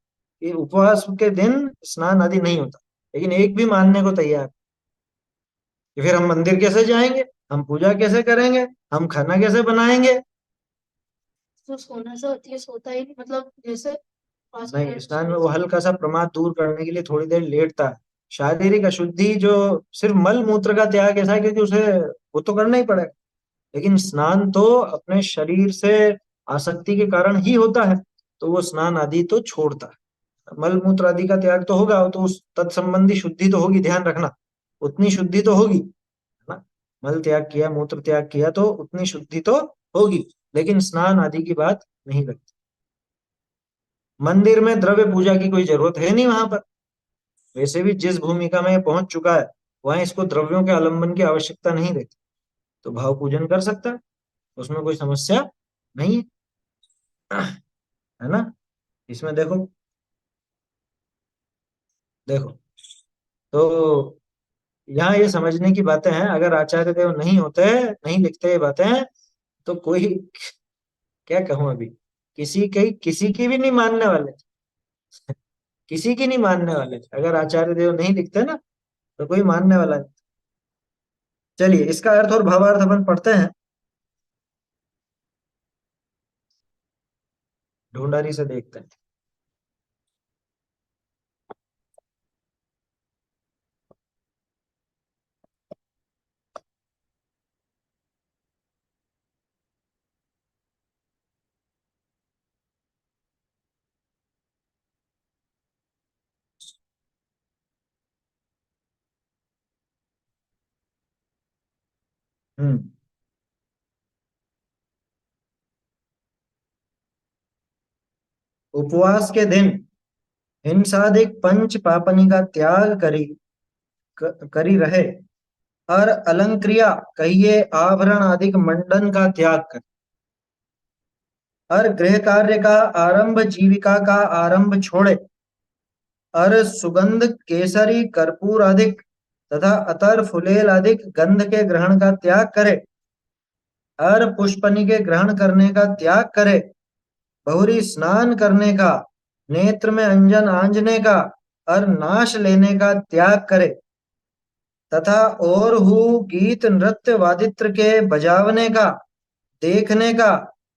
कि उपवास के दिन स्नान आदि नहीं होता, लेकिन एक भी मानने को तैयार कि फिर हम मंदिर कैसे जाएंगे, हम पूजा कैसे करेंगे, हम खाना कैसे बनाएंगे। जो सोना से होती है सोता ही नहीं, मतलब जैसे पास में नहीं, रहना स्नान में शरीर वो से। हल्का सा प्रमाद दूर करने के लिए थोड़ी देर लेटता है। शारीरिक अशुद्धि जो सिर्फ मल मूत्र का त्याग ऐसा है, क्योंकि उसे वो तो करना ही पड़ेगा, लेकिन स्नान तो अपने शरीर से आसक्ति के कारण ही होता है, तो वो स्नान आदि तो छोड़ता है। मल मूत्र आदि का त्याग तो होगा, तो उस तत्संबंधी शुद्धि तो होगी, ध्यान रखना, उतनी शुद्धि तो होगी, है ना। मल त्याग किया, मूत्र त्याग किया तो उतनी शुद्धि तो होगी, लेकिन स्नान आदि की बात नहीं लगती। मंदिर में द्रव्य पूजा की कोई जरूरत है नहीं वहां पर, वैसे भी जिस भूमिका में ये पहुंच चुका है वहां इसको द्रव्यों के आलंबन की आवश्यकता नहीं रहती, तो भाव पूजन कर सकता है, उसमें कोई समस्या नहीं है, है ना। इसमें देखो, देखो, तो यहाँ ये समझने की बातें हैं, अगर आचार्य देव नहीं होते, नहीं लिखते ये बातें, तो कोई, क्या कहूं अभी, किसी की भी नहीं मानने वाले थे, किसी की नहीं मानने वाले थे, अगर आचार्य देव नहीं लिखते ना तो कोई मानने वाला नहीं। चलिए इसका अर्थ और भावार्थ अपन पढ़ते हैं, ढूंढारी से देखते हैं। हम्म। उपवास के दिन हिंसादिक पंच पापनी का त्याग करी रहे, और अलंक्रिया कहिए आभरण आदिक मंडन का त्याग कर, और गृह कार्य का आरंभ, जीविका का आरंभ छोड़े, और सुगंध केसरी कर्पूर आदिक तथा अतर फुलेल आदिक गंध के ग्रहण का त्याग करे, और पुष्पनी के ग्रहण करने का त्याग करे, बहुरी स्नान करने का, नेत्र में अंजन आंजने का और नाश लेने का त्याग करे, तथा और हु गीत नृत्य वादित्र के बजावने का, देखने का,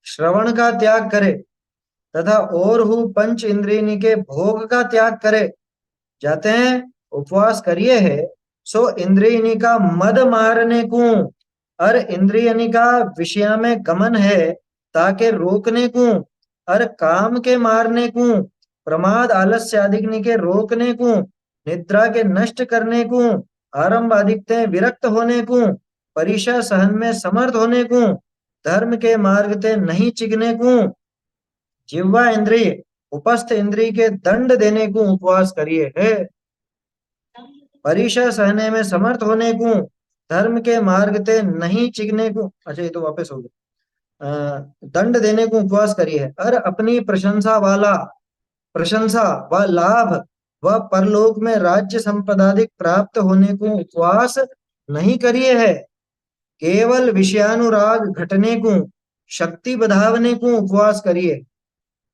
श्रवण का त्याग करे, तथा और हु पंच इंद्रियनी के भोग का त्याग करे। जाते हैं उपवास करिए है, सो इंद्रियनी का मद मारने को, और इंद्रियनी का विषय में गमन है, ताके रोकने को, और काम के मारने को, प्रमाद आलस्य आदिग्नि के रोकने को, निद्रा के नष्ट करने को, आरंभ आदित्य विरक्त होने को, परीक्षा सहन में समर्थ होने को, धर्म के मार्ग ते नहीं चिगने को, जिह्वा इंद्रिय उपस्थ इंद्रिय के दंड देने को उपवास करिए है। परीक्षा सहने में समर्थ होने को, धर्म के मार्ग ते नहीं चिगने को, अच्छा ये तो वापस हो गया। दंड देने को उपवास करिए, और अपनी प्रशंसा व लाभ व परलोक में राज्य संपदाधिक प्राप्त होने को उपवास नहीं करिए है। केवल विषयानुराग घटने को, शक्ति बढ़ावने को उपवास करिए।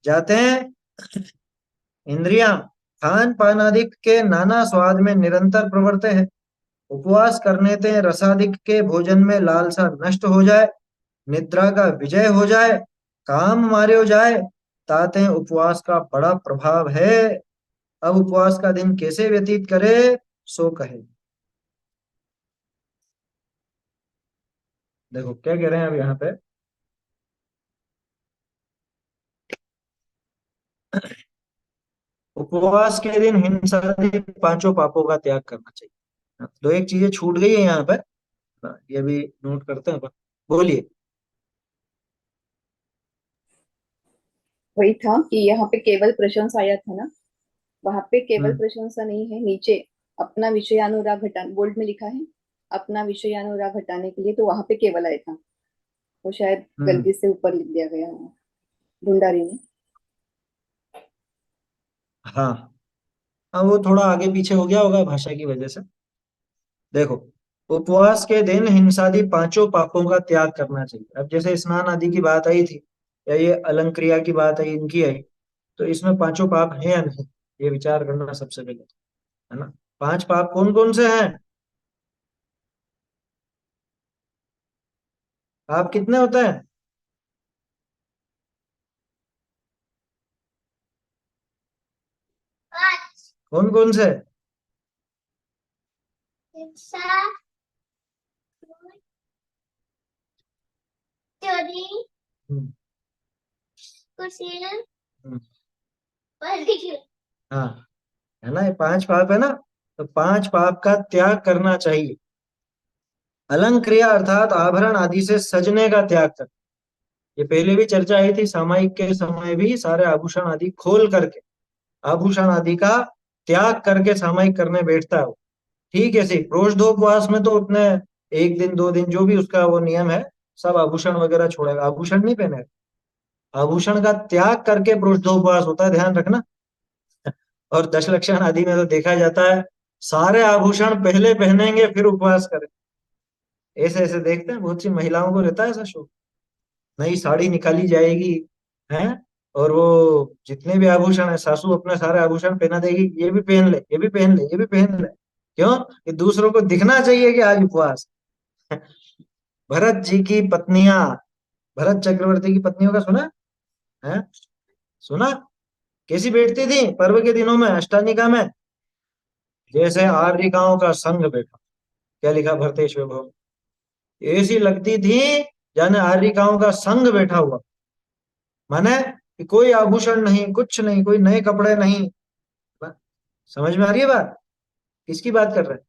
जाते हैं इंद्रियां खान पान आदिक के नाना स्वाद में निरंतर प्रवृत्त है। उपवास करने ते रसादिक के भोजन में लालसा नष्ट हो जाए, निद्रा का विजय हो जाए, काम मारे हो जाए, ताते उपवास का बड़ा प्रभाव है। अब उपवास का दिन कैसे व्यतीत करे, सो कहे। देखो क्या कह रहे हैं अब यहाँ पे। उपवास के दिन हिंसादि पांचों पापों का त्याग करना चाहिए। दो एक चीजें छूट गई है यहाँ पे, ये भी नोट करते हैं अपन। बोलिए। वही था कि यहाँ पे केवल प्रशंसा आया था ना, वहां पे केवल हम्म। प्रशंसा नहीं है, नीचे अपना विषयानुराग हटा बोल्ड में लिखा है, अपना विषयानुराग हटाने के लिए, तो वहां पे केवल आया था, वो शायद हम्म। गलती से ऊपर लिख दिया गया है भंडारी ने। हाँ। हाँ वो थोड़ा आगे पीछे हो गया होगा भाषा की वजह से। देखो, उपवास के दिन हिंसादि पांचों पापों का त्याग करना चाहिए। अब जैसे स्नान आदि की बात आई थी, या ये अलंक्रिया की बात आई, इनकी आई, तो इसमें पांचों पाप हैं या नहीं, ये विचार करना सबसे पहले, है ना। पांच पाप कौन कौन से हैं? पाप कितने होते हैं? कौन कौन से? हिंसा, चोरी, हम्म। कुशील, हम्म। बलि। हाँ, है ना, ये पांच पाप है ना। तो पांच पाप का त्याग करना चाहिए। अलंक्रिया अर्थात आभरण आदि से सजने का त्याग कर, ये पहले भी चर्चा आई थी, सामायिक के समय भी सारे आभूषण आदि खोल करके, आभूषण आदि का त्याग करके सामायिक करने बैठता है वो। ठीक है, सी प्रोष्ठोपवास में तो उतने एक दिन दो दिन जो भी उसका वो नियम है, सब आभूषण वगैरह छोड़ेगा, आभूषण नहीं पहनेगा। आभूषण का त्याग करके प्रोष्ठोपवास होता है, ध्यान रखना। और दश लक्षण आदि में तो देखा जाता है, सारे आभूषण पहले पहनेंगे फिर उपवास करें। ऐसे ऐसे देखते हैं, बहुत सी महिलाओं को रहता है ऐसा शौक। नई साड़ी निकाली जाएगी, हैं, और वो जितने भी आभूषण है, सासू अपने सारे आभूषण पहना देगी, ये भी पहन ले, ये भी पहन ले, ये भी पहन ले। क्यों? कि दूसरों को दिखना चाहिए कि आज उपवास। भरत जी की पत्नियां, भरत चक्रवर्ती की पत्नियों का सुना है? सुना? कैसी बैठती थी पर्व के दिनों में अष्टानिका में? जैसे आर्यिकाओं का संग बैठा। क्या लिखा भरतेश वैभव? ऐसी लगती थी जाने आर्यिकाओं का संग बैठा हुआ। माने कि कोई आभूषण नहीं, कुछ नहीं, कोई नए कपड़े नहीं। समझ में आ रही है बात? किसकी बात कर रहे हैं?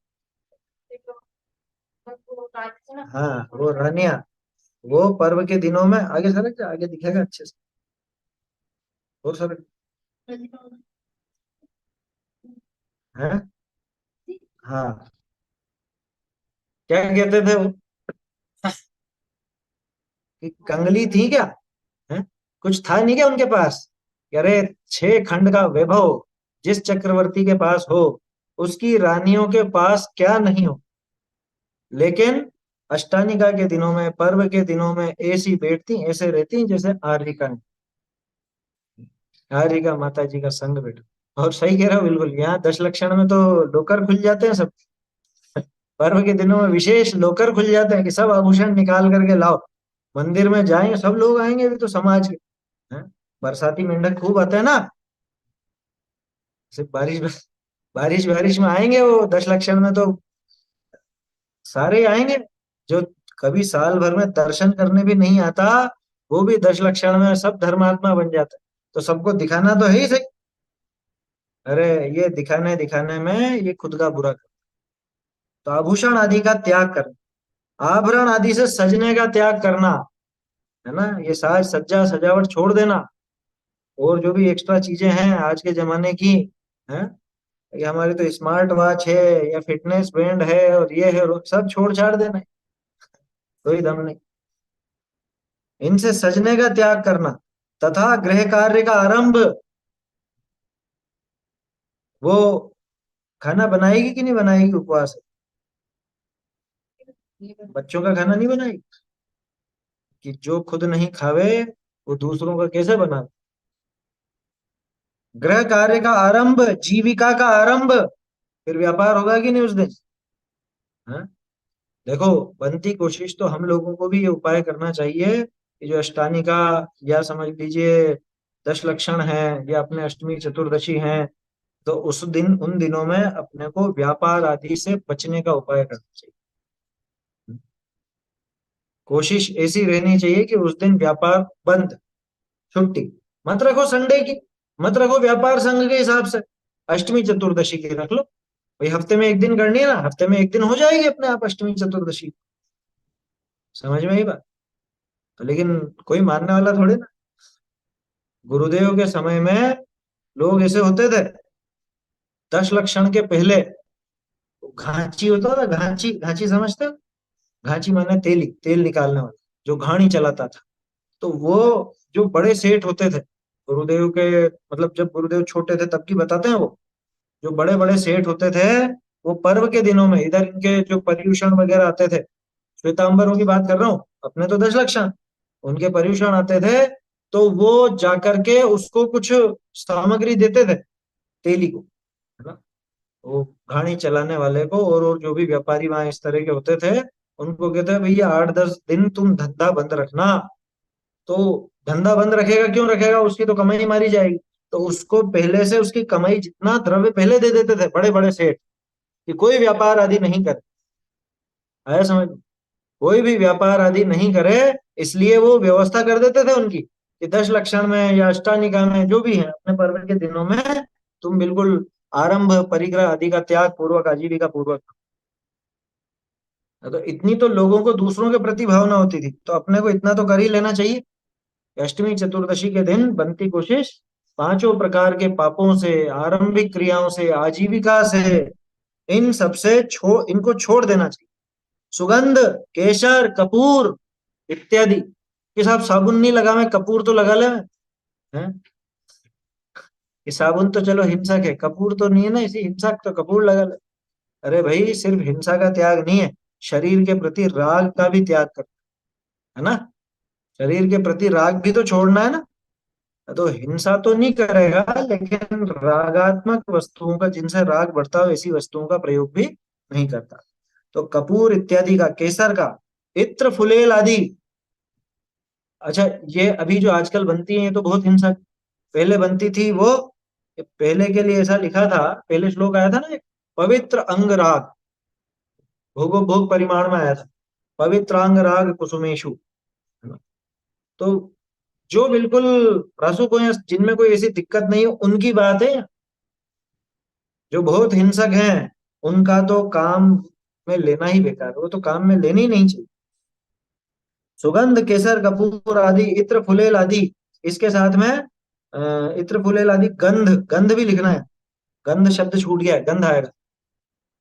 हाँ, वो रानिया, वो पर्व के दिनों में, आगे सरक जा, आगे दिखेगा अच्छे से, और सरक। है। हाँ, क्या कहते थे वो, कि कंगली थी क्या? है, कुछ था नहीं क्या उनके पास? कि अरे, 6 खंड का वैभव जिस चक्रवर्ती के पास हो, उसकी रानियों के पास क्या नहीं हो। लेकिन अष्टानिका के दिनों में, पर्व के दिनों में ऐसी बैठती, ऐसे रहती जैसे आर्यिका है। आर्यिका माता जी का संग बैठा। और सही कह रहा हो बिल्कुल, यहाँ दश लक्षण में तो लोकर खुल जाते हैं सब। पर्व के दिनों में विशेष लोकर खुल जाते हैं कि सब आभूषण निकाल करके लाओ, मंदिर में जाएंगे, सब लोग आएंगे भी तो समाज के, हैं? बरसाती मेंढक खूब आते हैं ना, सिर्फ बारिश बारिश बारिश में आएंगे वो 10 लक्षण में तो सारे ही आएंगे। जो कभी साल भर में दर्शन करने भी नहीं आता, वो भी 10 लक्षण में सब धर्मात्मा बन जाता है। तो सबको दिखाना तो है ही सही। अरे ये दिखाने दिखाने में ये खुद का बुरा कर। तो आभूषण आदि का त्याग करना, आभरण आदि से सजने का त्याग करना, है ना, ये साज सज्जा सजावट छोड़ देना। और जो भी एक्स्ट्रा चीजें हैं आज के जमाने की, है, ये हमारी तो स्मार्ट वॉच है या फिटनेस बैंड है और ये है, और सब छोड़ छाड़ देना है, कोई दम नहीं। इनसे सजने का त्याग करना, तथा गृह कार्य का आरंभ, वो खाना बनाएगी कि नहीं बनाएगी उपवास है? बच्चों का खाना नहीं बनाएगी? कि जो खुद नहीं खावे वो दूसरों का कैसे बना। गृह कार्य का आरंभ, जीविका का आरंभ, फिर व्यापार होगा कि नहीं उस दिन? हाँ? देखो, बनती कोशिश तो हम लोगों को भी ये उपाय करना चाहिए कि जो अष्टानिका या समझ लीजिए 10 लक्षण है या अपने अष्टमी चतुर्दशी है, तो उस दिन उन दिनों में अपने को व्यापार आदि से बचने का उपाय करना चाहिए। कोशिश ऐसी रहनी चाहिए कि उस दिन व्यापार बंद, छुट्टी। मत रखो संडे की, मत रखो व्यापार संघ के हिसाब से, अष्टमी चतुर्दशी की रख लो। भाई हफ्ते में एक दिन करनी है ना, हफ्ते में एक दिन हो जाएगी अपने आप अष्टमी चतुर्दशी। समझ में ही बात। तो लेकिन कोई मानने वाला थोड़ी ना। गुरुदेव के समय में लोग ऐसे होते थे, 10 लक्षण के पहले घांची होता था, घांची, घांची समझते हो? घांची माने तेली, तेल निकालने वाला, जो घानी चलाता था। तो वो जो बड़े सेठ होते थे गुरुदेव के, मतलब जब गुरुदेव छोटे थे तब की बताते हैं वो, जो बड़े बड़े सेठ होते थे, वो पर्व के दिनों में इधर इनके जो पर्यूषण वगैरह आते थे, श्वेतांबरों की बात कर रहा हूँ, अपने तो 10 लक्षण, उनके पर्यूषण आते थे, तो वो जाकर के उसको कुछ सामग्री देते थे, तेली को, है ना, वो घानी चलाने वाले को। और जो भी व्यापारी वहां इस तरह के होते थे, उनको कहते हैं भैया 8-10 दिन तुम धंधा बंद रखना। तो धंधा बंद रखेगा, क्यों रखेगा, उसकी तो कमाई मारी जाएगी। तो उसको पहले से उसकी कमाई जितना द्रव्य पहले दे देते थे बड़े बड़े सेठ, कि कोई व्यापार आदि नहीं करे। आया समझ? कोई भी व्यापार आदि नहीं करे, इसलिए वो व्यवस्था कर देते थे उनकी कि 10 लक्षण में या अष्टानिका में जो भी है अपने पर्व के दिनों में तुम बिल्कुल आरंभ परिग्रह आदि का त्याग पूर्वक, आजीविका पूर्वक। तो इतनी तो लोगों को दूसरों के प्रति भावना होती थी, तो अपने को इतना तो कर ही लेना चाहिए। अष्टमी चतुर्दशी के दिन बनती कोशिश, पांचों प्रकार के पापों से, आरंभिक क्रियाओं से, आजीविका से, इन सबसे इनको छोड़ देना चाहिए। सुगंध, केसर, कपूर इत्यादि, कि साहब साबुन नहीं लगा, मैं कपूर तो लगा ले, हैं? ये साबुन तो चलो हिंसक है, कपूर तो नहीं है ना, इसी हिंसक तो कपूर लगा ले। अरे भाई सिर्फ हिंसा का त्याग नहीं है, शरीर के प्रति राग का भी त्याग कर, है ना, शरीर के प्रति राग भी तो छोड़ना है ना। तो हिंसा तो नहीं करेगा, लेकिन रागात्मक वस्तुओं का, जिनसे राग बढ़ता हो ऐसी वस्तुओं का प्रयोग भी नहीं करता। तो कपूर इत्यादि का, केसर का, इत्र फुलेल आदि। अच्छा, ये अभी जो आजकल बनती है ये तो बहुत हिंसक, पहले बनती थी वो, पहले के लिए ऐसा लिखा था, पहले श्लोक आया था ना, एक पवित्र अंग राग, भोगो भोग परिमाण में आया था, पवित्रांग राग कुसुमेशु, है ना? तो जो बिल्कुल रसुक हो या जिनमें कोई ऐसी दिक्कत नहीं हो उनकी बात है। जो बहुत हिंसक हैं उनका तो काम में लेना ही बेकार है, वो तो काम में लेनी ही नहीं चाहिए। सुगंध, केसर, कपूर आदि, इत्र फुलेल आदि, इसके साथ में इत्र फुलेल आदि, गंध, गंध भी लिखना है, गंध शब्द छूट गया है, गंध आएगा।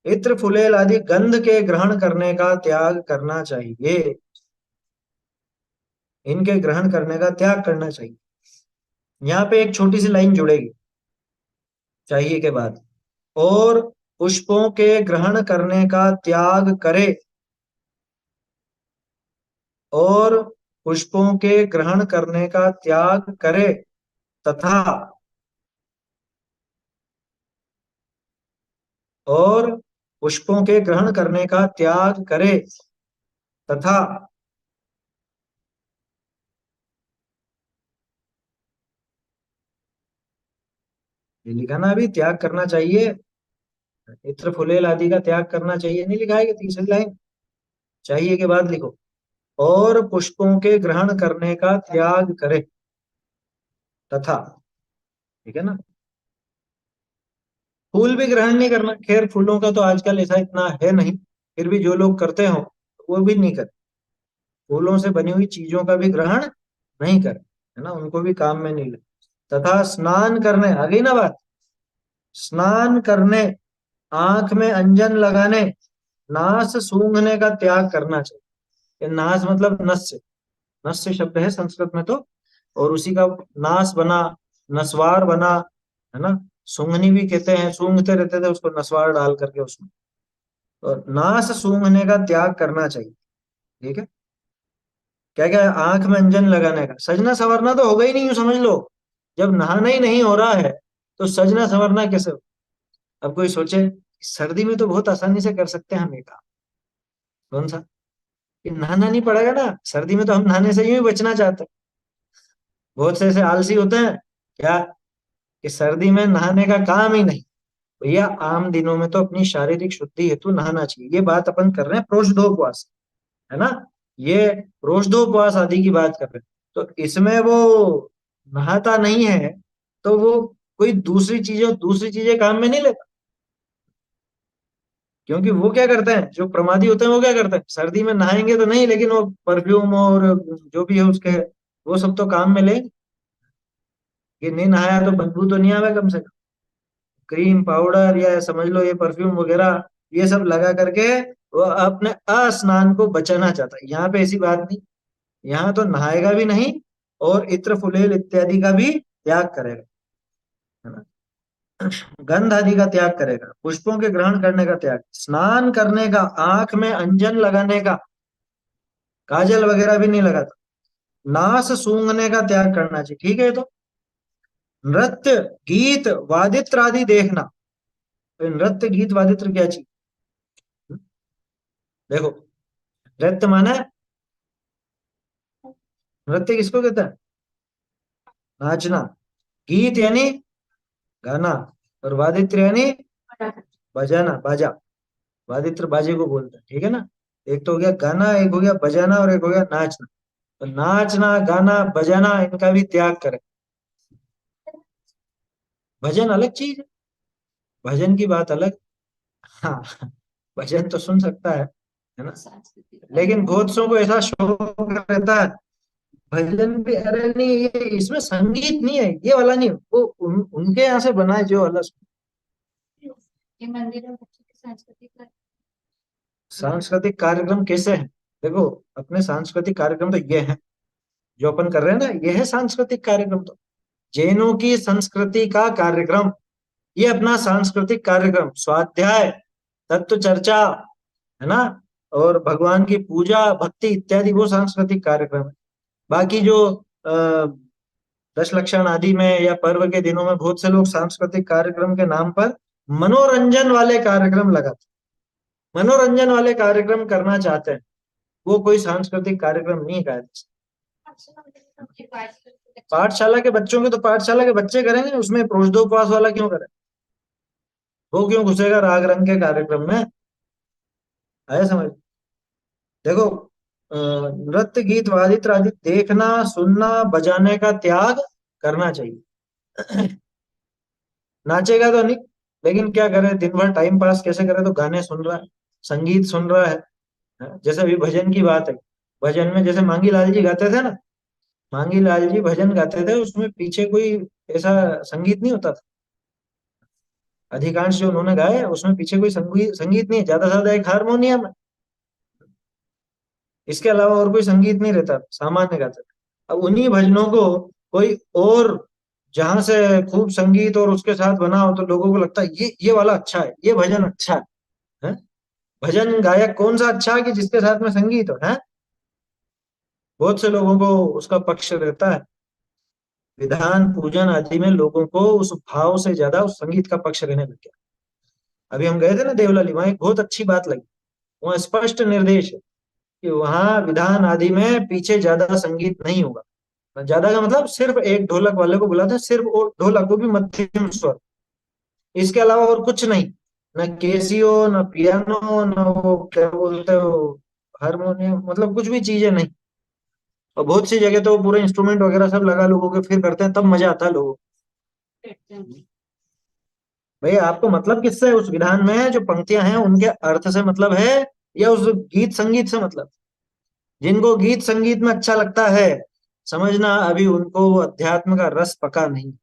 इत्र फुलेल आदि गंध के ग्रहण करने का त्याग करना चाहिए, इनके ग्रहण करने का त्याग करना चाहिए। यहाँ पे एक छोटी सी लाइन जुड़ेगी चाहिए के बाद, और पुष्पों के ग्रहण करने का त्याग करे, और पुष्पों के ग्रहण करने का त्याग करे, तथा, और पुष्पों के ग्रहण करने का त्याग करे, तथा ये लिखा ना अभी, त्याग करना चाहिए, इत्र फुलेल आदि का त्याग करना चाहिए, नहीं लिखा है कि तीसरी लाइन? चाहिए के बाद लिखो, और पुष्पों के ग्रहण करने का त्याग करे तथा, ठीक है ना। फूल भी ग्रहण नहीं करना, खैर फूलों का तो आजकल ऐसा इतना है नहीं, फिर भी जो लोग करते हो वो भी नहीं करे, फूलों से बनी हुई चीजों का भी ग्रहण नहीं करे, है ना, उनको भी काम में नहीं ले। तथा स्नान करने, आ गई ना बात, स्नान करने, आंख में अंजन लगाने, नास सूंघने का त्याग करना चाहिए। ये नास मतलब नस्य, नस्य शब्द है संस्कृत में तो, और उसी का नास बना, नस्वार बना, है ना। सूंघनी भी कहते हैं, सूंघते रहते थे उसको नस्वार डाल करके उसमें, और नास सूंघने का त्याग करना चाहिए, ठीक है। क्या क्या है? आंख में अंजन लगाने का, सजना संवरना तो होगा ही नहीं, यूं समझ लो, जब नहाना ही नहीं हो रहा है तो सजना संवरना कैसे हो? अब कोई सोचे, सर्दी में तो बहुत आसानी से कर सकते हैं हम ये काम। कौन सा? कि नहाना नहीं पड़ेगा ना, सर्दी में तो हम नहाने से यूं ही बचना चाहते हैं। बहुत से ऐसे आलसी होते हैं क्या, कि सर्दी में नहाने का काम ही नहीं। भैया आम दिनों में तो अपनी शारीरिक शुद्धि हेतु नहाना चाहिए, ये बात अपन कर रहे हैं प्रोषधोपवास, है ना, ये प्रोषधोपवास आदि की बात कर रहे हैं। तो इसमें वो नहाता नहीं है, तो वो कोई दूसरी चीजें काम में नहीं लेता। क्योंकि वो क्या करते हैं, जो प्रमादी होते हैं वो क्या करते हैं, सर्दी में नहाएंगे तो नहीं, लेकिन वो परफ्यूम और जो भी है उसके, वो सब तो काम में लेंगे। कि नहीं नहाया तो बदबू तो नहीं आवे कम से कम, क्रीम पाउडर या समझ लो ये परफ्यूम वगैरह, ये सब लगा करके वो अपने अस्नान को बचाना चाहता है। यहाँ पे ऐसी बात नहीं, यहाँ तो नहाएगा भी नहीं, और इत्र फुलेल इत्यादि का भी त्याग करेगा, है ना। गंध आदि का त्याग करेगा, पुष्पों के ग्रहण करने का त्याग, स्नान करने का, आंख में अंजन लगाने का, काजल वगैरह भी नहीं लगाता, नास सूंघने का त्याग करना चाहिए, ठीक है। तो नृत्य गीत वादित्र आदि देखना, तो नृत्य गीत वादित्र क्या चीज? देखो, नृत्य माना है, नृत्य किसको कहता है? नाचना। गीत यानी गाना, और वादित्र यानी बजाना, बाजा। वादित्र बाजे को बोलते हैं, ठीक है ना। एक तो हो गया गाना, एक हो गया बजाना, और एक हो गया नाचना। तो नाचना गाना बजाना इनका भी त्याग करें। भजन अलग चीज है, भजन की बात अलग। हाँ, भजन तो सुन सकता है ना, लेकिन बहुत सौ को ऐसा शौक रहता है, भजन भी, अरे नहीं ये इसमें संगीत नहीं है, ये वाला नहीं, वो उनके यहाँ से बना है जो अलग। ये मंदिर में बच्चों के सांस्कृतिक कार्यक्रम कैसे हैं? देखो, अपने सांस्कृतिक कार्यक्रम तो ये है जो अपन कर रहे हैं ना, ये है सांस्कृतिक कार्यक्रम। तो जैनों की संस्कृति का कार्यक्रम, ये अपना सांस्कृतिक कार्यक्रम, स्वाध्याय, तत्व चर्चा, है ना, और भगवान की पूजा भक्ति इत्यादि वो सांस्कृतिक कार्यक्रम है। बाकी जो दश लक्षण आदि में या पर्व के दिनों में बहुत से लोग सांस्कृतिक कार्यक्रम के नाम पर मनोरंजन वाले कार्यक्रम लगाते हैं, मनोरंजन वाले कार्यक्रम करना चाहते हैं, वो कोई सांस्कृतिक कार्यक्रम नहीं है। पाठशाला के बच्चों के तो पाठशाला के बच्चे करेंगे, उसमें प्रोषदोपवास वाला क्यों करें? वो क्यों घुसेगा राग रंग के कार्यक्रम में? आया समझ? देखो, नृत्य गीत वादित्र आदि देखना सुनना बजाने का त्याग करना चाहिए। नाचेगा तो नहीं, लेकिन क्या करे, दिन भर टाइम पास कैसे करे, तो गाने सुन रहा है, संगीत सुन रहा है। जैसे अभी भजन की बात है, भजन में जैसे मांगी लाल जी गाते थे ना, मांगी लाल जी भजन गाते थे, उसमें पीछे कोई ऐसा संगीत नहीं होता था। अधिकांश जो उन्होंने गाए उसमें पीछे कोई संगीत संगीत नहीं है, ज्यादा से ज्यादा एक हारमोनियम है, इसके अलावा और कोई संगीत नहीं रहता, सामान्य गाते थे। अब उन्हीं भजनों को कोई और जहां से खूब संगीत और उसके साथ बना हो, तो लोगों को लगता है ये वाला अच्छा है, ये भजन अच्छा है? भजन गायक कौन सा अच्छा है कि जिसके साथ में संगीत हो, है? बहुत से लोगों को उसका पक्ष रहता है, विधान पूजन आदि में लोगों को उस भाव से ज्यादा उस संगीत का पक्ष रहने लग गया। अभी हम गए थे ना देवलाली, वहां एक बहुत अच्छी बात लगी, वहां स्पष्ट निर्देश है कि वहां विधान आदि में पीछे ज्यादा संगीत नहीं होगा। ज्यादा का मतलब सिर्फ एक ढोलक वाले को बुलाते हैं, सिर्फ, और ढोलक को भी मध्यम स्वर, इसके अलावा और कुछ नहीं। ना केसियो, ना पियानो, ना वो क्या बोलते हो, हारमोनियम, मतलब कुछ भी चीजें नहीं। और बहुत सी जगह तो वो पूरे इंस्ट्रूमेंट वगैरह सब लगा लोगों के फिर करते हैं, तब मजा आता है लोगों को। भैया आपको मतलब किससे है उस विधान में जो पंक्तियां हैं उनके अर्थ से मतलब है, या उस गीत संगीत से मतलब? जिनको गीत संगीत में अच्छा लगता है, समझना अभी उनको वो अध्यात्म का रस पका नहीं।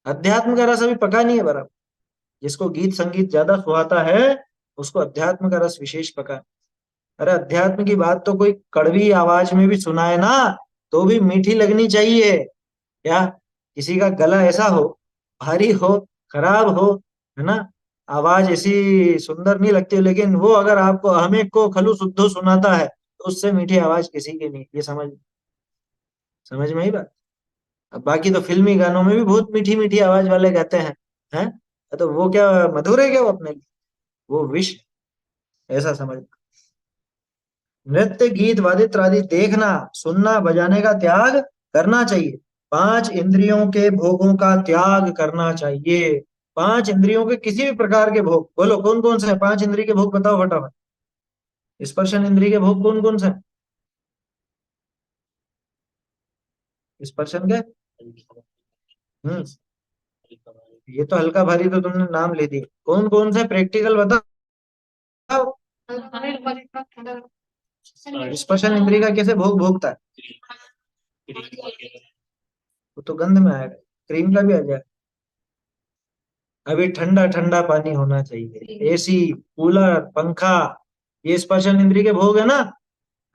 अध्यात्म का रस अभी पका नहीं है बराबर। जिसको गीत संगीत ज्यादा सुहाता है, उसको अध्यात्म का रस विशेष पका है। अरे अध्यात्म की बात तो कोई कड़वी आवाज में भी सुनाए ना, तो भी मीठी लगनी चाहिए। क्या किसी का गला ऐसा हो, भारी हो, खराब हो, है ना, आवाज ऐसी सुंदर नहीं लगती, लेकिन वो अगर आपको हमें को खलु शुद्धो सुनाता है, तो उससे मीठी आवाज किसी की नहीं। ये समझ समझ में ही बात। अब बाकी तो फिल्मी गानों में भी बहुत मीठी मीठी आवाज वाले गाते हैं। तो वो क्या मधुर है क्या वो अपने लिए? वो विष, ऐसा समझ। नृत्य गीत वादित्र आदि देखना, सुनना, बजाने का त्याग करना चाहिए। पांच इंद्रियों के भोगों का त्याग करना चाहिए। पांच इंद्रियों के किसी भी प्रकार के भोग, बोलो कौन कौन से हैं? पांच इंद्रिय के भोग बताओ फटाफट। स्पर्शन इंद्रिय के भोग कौन कौन से हैं? स्पर्शन के, हम्म, ये तो हल्का भारी तो तुमने नाम ले दिए। कौन कौन से प्रैक्टिकल बताओ। स्पर्शन इंद्रिय का कैसे भोग भोगता है? वो तो गंध में आएगा, क्रीम का भी आ जाएगा। अभी ठंडा ठंडा पानी होना चाहिए, एसी, कूलर, पंखा, ये स्पर्शन इंद्रिय के भोग है ना।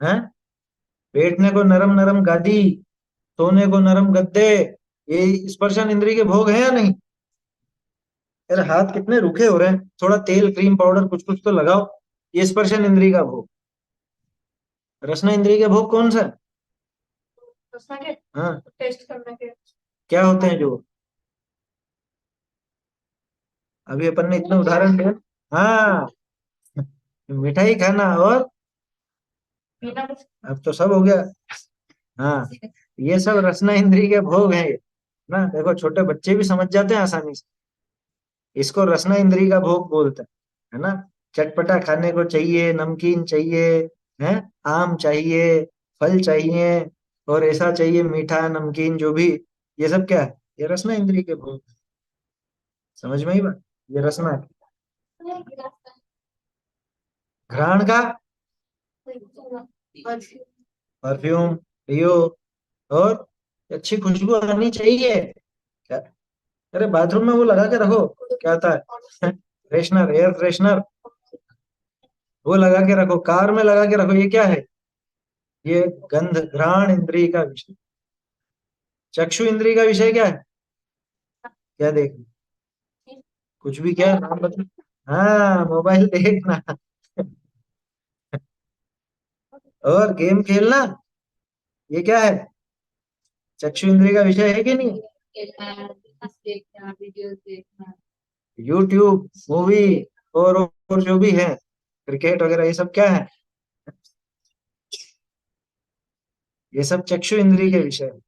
है, बैठने को नरम नरम गादी, सोने को नरम गद्दे, ये स्पर्शन इंद्रिय के भोग है या नहीं? यार हाथ कितने रूखे हो रहे हैं, थोड़ा तेल क्रीम पाउडर कुछ कुछ तो लगाओ। ये स्पर्शन इंद्रिय का भोग। रसना इंद्रिय के भोग कौन सा है? हाँ, टेस्ट करने के। क्या होते हैं जो? अभी अपन ने इतने उदाहरण दिए। हाँ, मिठाई खाना, और बिना कुछ। अब तो सब हो गया। हाँ, ये सब रसना इंद्रिय के भोग हैं ये। ना देखो छोटे बच्चे भी समझ जाते हैं आसानी से। इसको रसना इंद्रिय का भोग बोलते हैं, है ना। चटपटा खाने को चाहिए, नमकीन चाहिए, है, आम चाहिए, फल चाहिए, और ऐसा चाहिए मीठा नमकीन जो भी। ये सब क्या है? ये रसना इंद्रिय के भोग। समझ में ही बात। ये रसना है। घ्राण का, परफ्यूम पियो, और अच्छी खुशबू आनी चाहिए। क्या? अरे बाथरूम में वो लगा के रखो, क्या आता है, फ्रेशनर, एयर फ्रेशनर, वो लगा के रखो, कार में लगा के रखो। ये क्या है? ये गंध, घ्राण इंद्रिय का विषय। चक्षु इंद्रिय का विषय क्या है? क्या देख, कुछ भी, क्या नाम बता। हाँ, मोबाइल देखना और गेम खेलना, ये क्या है? चक्षु इंद्रिय का विषय है कि नहीं? देखना, वीडियो देखना। यूट्यूब, मूवी, और जो भी है, क्रिकेट वगैरह, ये सब क्या है? ये सब चक्षु इंद्रिय के विषय है।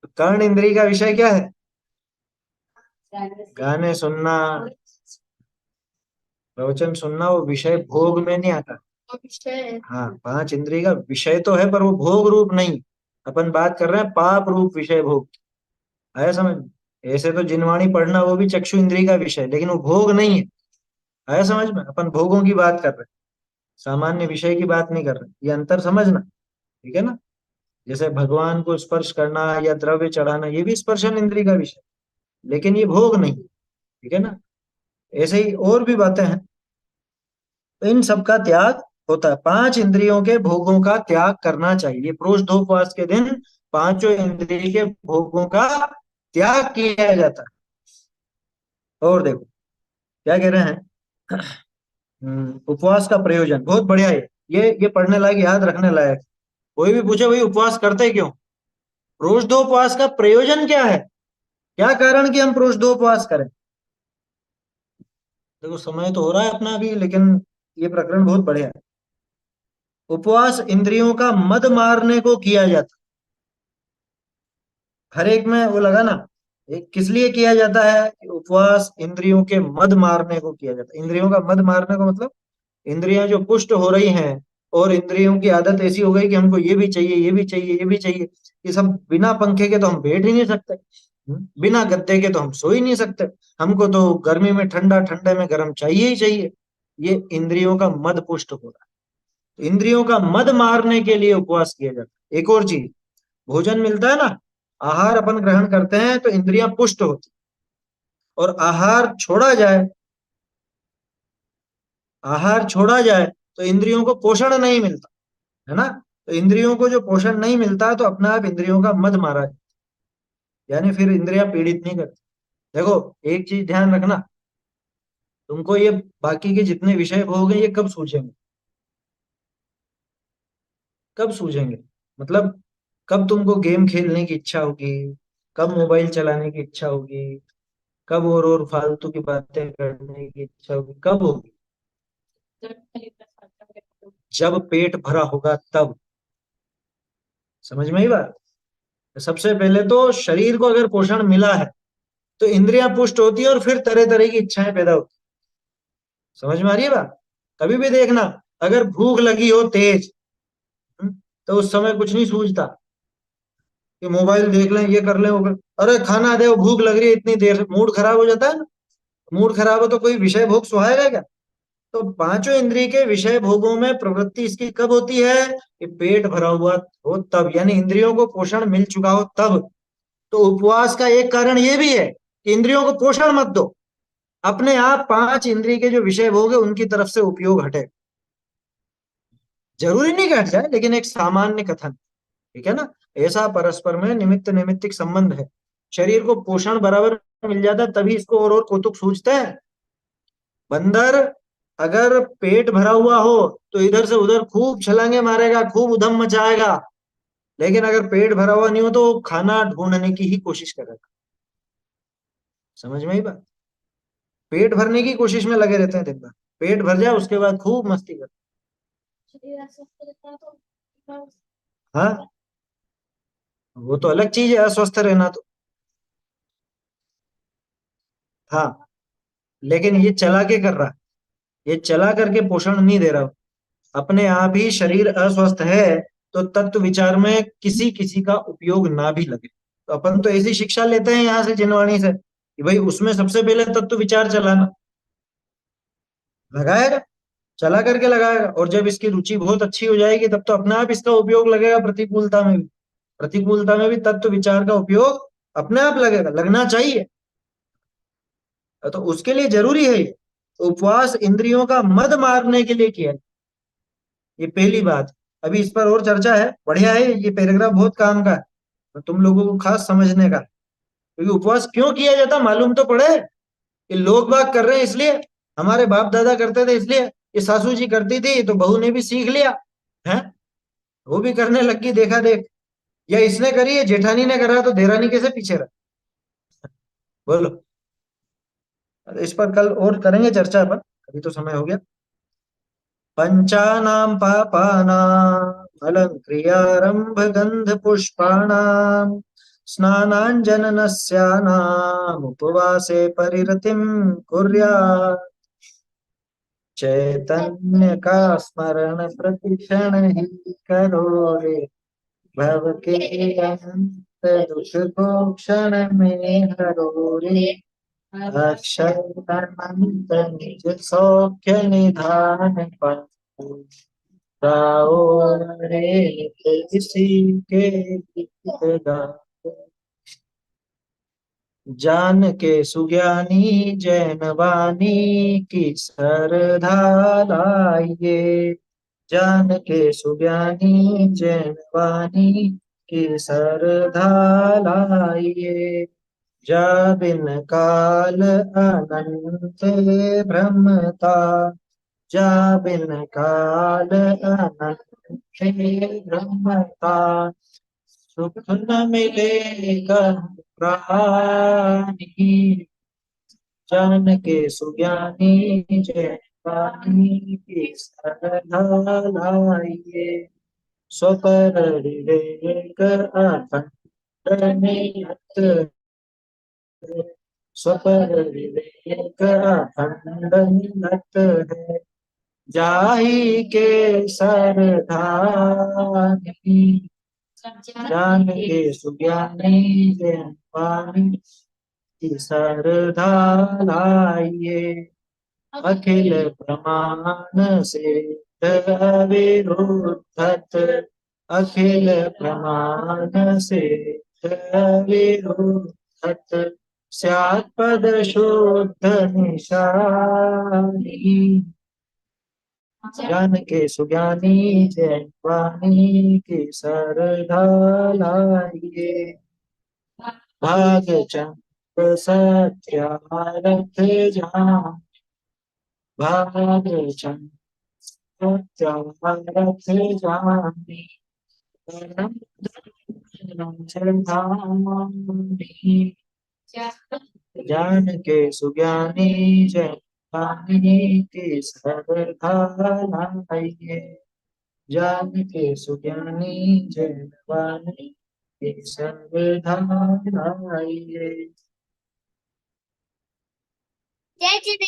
तो कर्ण इंद्रिय का विषय क्या है? गाने सुनना, प्रवचन सुनना, वो विषय भोग में नहीं आता। विषय। हाँ, पांच इंद्रिय का विषय तो है, पर वो भोग रूप नहीं। अपन बात कर रहे हैं पाप रूप विषय भोग। आया समझ में? ऐसे तो जिनवाणी पढ़ना वो भी चक्षु इंद्रिय का विषय है, लेकिन वो भोग नहीं है। आया समझ में? अपन भोगों की बात कर रहे हैं, सामान्य विषय की बात नहीं कर रहे। ये अंतर समझना, ठीक है ना। जैसे भगवान को स्पर्श करना या द्रव्य चढ़ाना, ये भी स्पर्शन इंद्रिय का विषय, लेकिन ये भोग नहीं, ठीक है ना। ऐसे ही और भी बातें हैं, तो इन सब का त्याग होता है। पांच इंद्रियों के भोगों का त्याग करना चाहिए प्रोष्ठोपवास के दिन। पांचों इंद्रिय के भोगों का त्याग किया जाता है। और देखो क्या कह रहे हैं। उपवास का प्रयोजन बहुत बढ़िया है। ये पढ़ने लायक, याद रखने लायक। कोई भी पूछे भाई उपवास करते क्यों, प्रोष्ठोपवास का प्रयोजन क्या है, क्या कारण कि हम प्रोष्ठोपवास करें। देखो समय तो हो रहा है अपना अभी, लेकिन ये प्रकरण बहुत बढ़िया है। उपवास इंद्रियों का मद मारने को किया जाता है। हर एक में वो लगा ना, ये किस लिए किया जाता है कि उपवास इंद्रियों के मद मारने को किया जाता है। इंद्रियों का मद मारने का मतलब इंद्रियां जो पुष्ट हो रही हैं और इंद्रियों की आदत ऐसी हो गई कि हमको ये भी चाहिए, ये भी चाहिए, ये भी चाहिए। ये सब बिना पंखे के तो हम बैठ ही नहीं सकते। बिना गद्दे के तो हम सो ही नहीं सकते। हमको तो गर्मी में ठंडा, ठंडे में गर्म चाहिए ही चाहिए। ये इंद्रियों का मद पुष्ट हो रहा है। इंद्रियों का मद मारने के लिए उपवास किया जाता है। एक और चीज, भोजन मिलता है ना, आहार अपन ग्रहण करते हैं तो इंद्रियां पुष्ट होती, और आहार छोड़ा जाए तो इंद्रियों को पोषण नहीं मिलता, है ना। तो इंद्रियों को जो पोषण नहीं मिलता तो अपने आप इंद्रियों का मद मारा जाए, यानी फिर इंद्रियां पीड़ित नहीं करती। देखो, एक चीज ध्यान रखना, तुमको ये बाकी के जितने विषय भोग हैं ये कब सूझेंगे, कब सूझेंगे, मतलब कब तुमको गेम खेलने की इच्छा होगी, कब मोबाइल चलाने की इच्छा होगी, कब और फालतू की बातें करने की इच्छा होगी, कब होगी? जब पेट भरा होगा तब। समझ में ही बात। सबसे पहले तो शरीर को अगर पोषण मिला है तो इंद्रियां पुष्ट होती है और फिर तरह तरह की इच्छाएं पैदा होती। समझ में आ रही है बात। कभी भी देखना, अगर भूख लगी हो तेज, तो उस समय कुछ नहीं सूझता कि मोबाइल देख लें, ये कर लें, वो कर। अरे खाना दे, वो भूख लग रही है इतनी देर से, मूड खराब हो जाता है ना। मूड खराब हो तो कोई विषय भोग सुहाएगा क्या? तो पांचों इंद्रिय के विषय भोगों में प्रवृत्ति इसकी कब होती है कि पेट भरा हुआ हो तब, यानी इंद्रियों को पोषण मिल चुका हो तब। तो उपवास का एक कारण ये भी है कि इंद्रियों को पोषण मत दो, अपने आप पांच इंद्रिय के जो विषय भोग है उनकी तरफ से उपयोग हटे। जरूरी नहीं कि हट जाए, लेकिन एक सामान्य कथन, ठीक है ना। ऐसा परस्पर में निमित्त नैमित्तिक संबंध है। शरीर को पोषण बराबर मिल जाता है तभी इसको और कौतुक सूझते हैं। बंदर अगर पेट भरा हुआ हो तो इधर से उधर खूब छलांगे मारेगा, खूब उधम मचाएगा। लेकिन अगर पेट भरा हुआ नहीं हो तो खाना ढूंढने की ही कोशिश करेगा। समझ में ही बात। पेट भरने की कोशिश में लगे रहते हैं दिन भर। पेट भर जाए उसके बाद खूब मस्ती कर। शरीर अस्वस्थ रहता है तो हाँ, वो तो अलग चीज है अस्वस्थ रहना तो। हाँ, लेकिन ये चला के कर रहा है, ये चला करके पोषण नहीं दे रहा। अपने आप ही शरीर अस्वस्थ है तो तत्व विचार में किसी किसी का उपयोग ना भी लगे। तो अपन तो ऐसी शिक्षा लेते हैं यहाँ से जिनवाणी से कि भाई उसमें सबसे पहले तत्व विचार चलाना। लगाएगा, चला करके लगाएगा, और जब इसकी रुचि बहुत अच्छी हो जाएगी तब तो अपने आप इसका उपयोग लगेगा प्रतिकूलता में भी। प्रतिकूलता में भी तत्व विचार का उपयोग अपने आप लगेगा, लगना चाहिए। तो उसके लिए जरूरी है ये। उपवास इंद्रियों का मद मारने के लिए किया, ये पहली बात। अभी इस पर और चर्चा है, बढ़िया है ये पैराग्राफ, बहुत काम का है तो तुम लोगों को खास समझने का। क्योंकि उपवास क्यों किया जाता मालूम तो पड़े। ये लोग बाग कर रहे हैं इसलिए, हमारे बाप दादा करते थे इसलिए, ये सासू जी करती थी तो बहू ने भी सीख लिया है, वो भी करने लग गई देखा देख। या इसने करी है, जेठानी ने करा तो देरानी कैसे पीछे रहा? बोलो। इस पर कल और करेंगे चर्चा अपन, अभी तो समय हो गया। पंचानां पापानां फलं क्रियारंभ गंध पुष्पाणां स्नानाञ्जननस्यानाम् उपवासे परिरतिं कुर्यात्। चैतन्य का स्मरण प्रतिक्षण ही करो रे, भव के अनंत दुख को क्षण में हरो रे। अक्षर अनंत निज सौख्य निधान पर गाओ रे, किसी के गीत गाओ। जान के सुज्ञानी जैन वाणी की सरधा लाइए। जान के सुज्ञानी जैन वाणी की सरधा लाइए। जा बिन काल अनंत ब्रह्मता, जा बिन काल अनंत ब्रह्मता। सुख न मिलेगा प्राणी, जान के सुज्ञानी जय पानी की सरधा लाइए। स्वपर विवेक अखंड नियत स्वपर विवेक अखंड मिलत है, जाहि के सरधानी, जान के सुज्ञानी वाणी की सरधा लाइए, अखिल प्रमाण से विरुद्धत, अखिल प्रमाण से विरुद्धत, स्यात् पद शुद्ध निशानी, ज्ञान के सुज्ञानी जय वाणी की सरधा लाइए, भाग चंद्र सत्यारथ जान, भाग चंद्र सत्यारथ जानी, परम धामी, ज्ञान के सुज्ञानी जय वाणी की सरधा लाइए, ज्ञान के सुज्ञानी जय वाणी की सरधा लाइए। जय श्री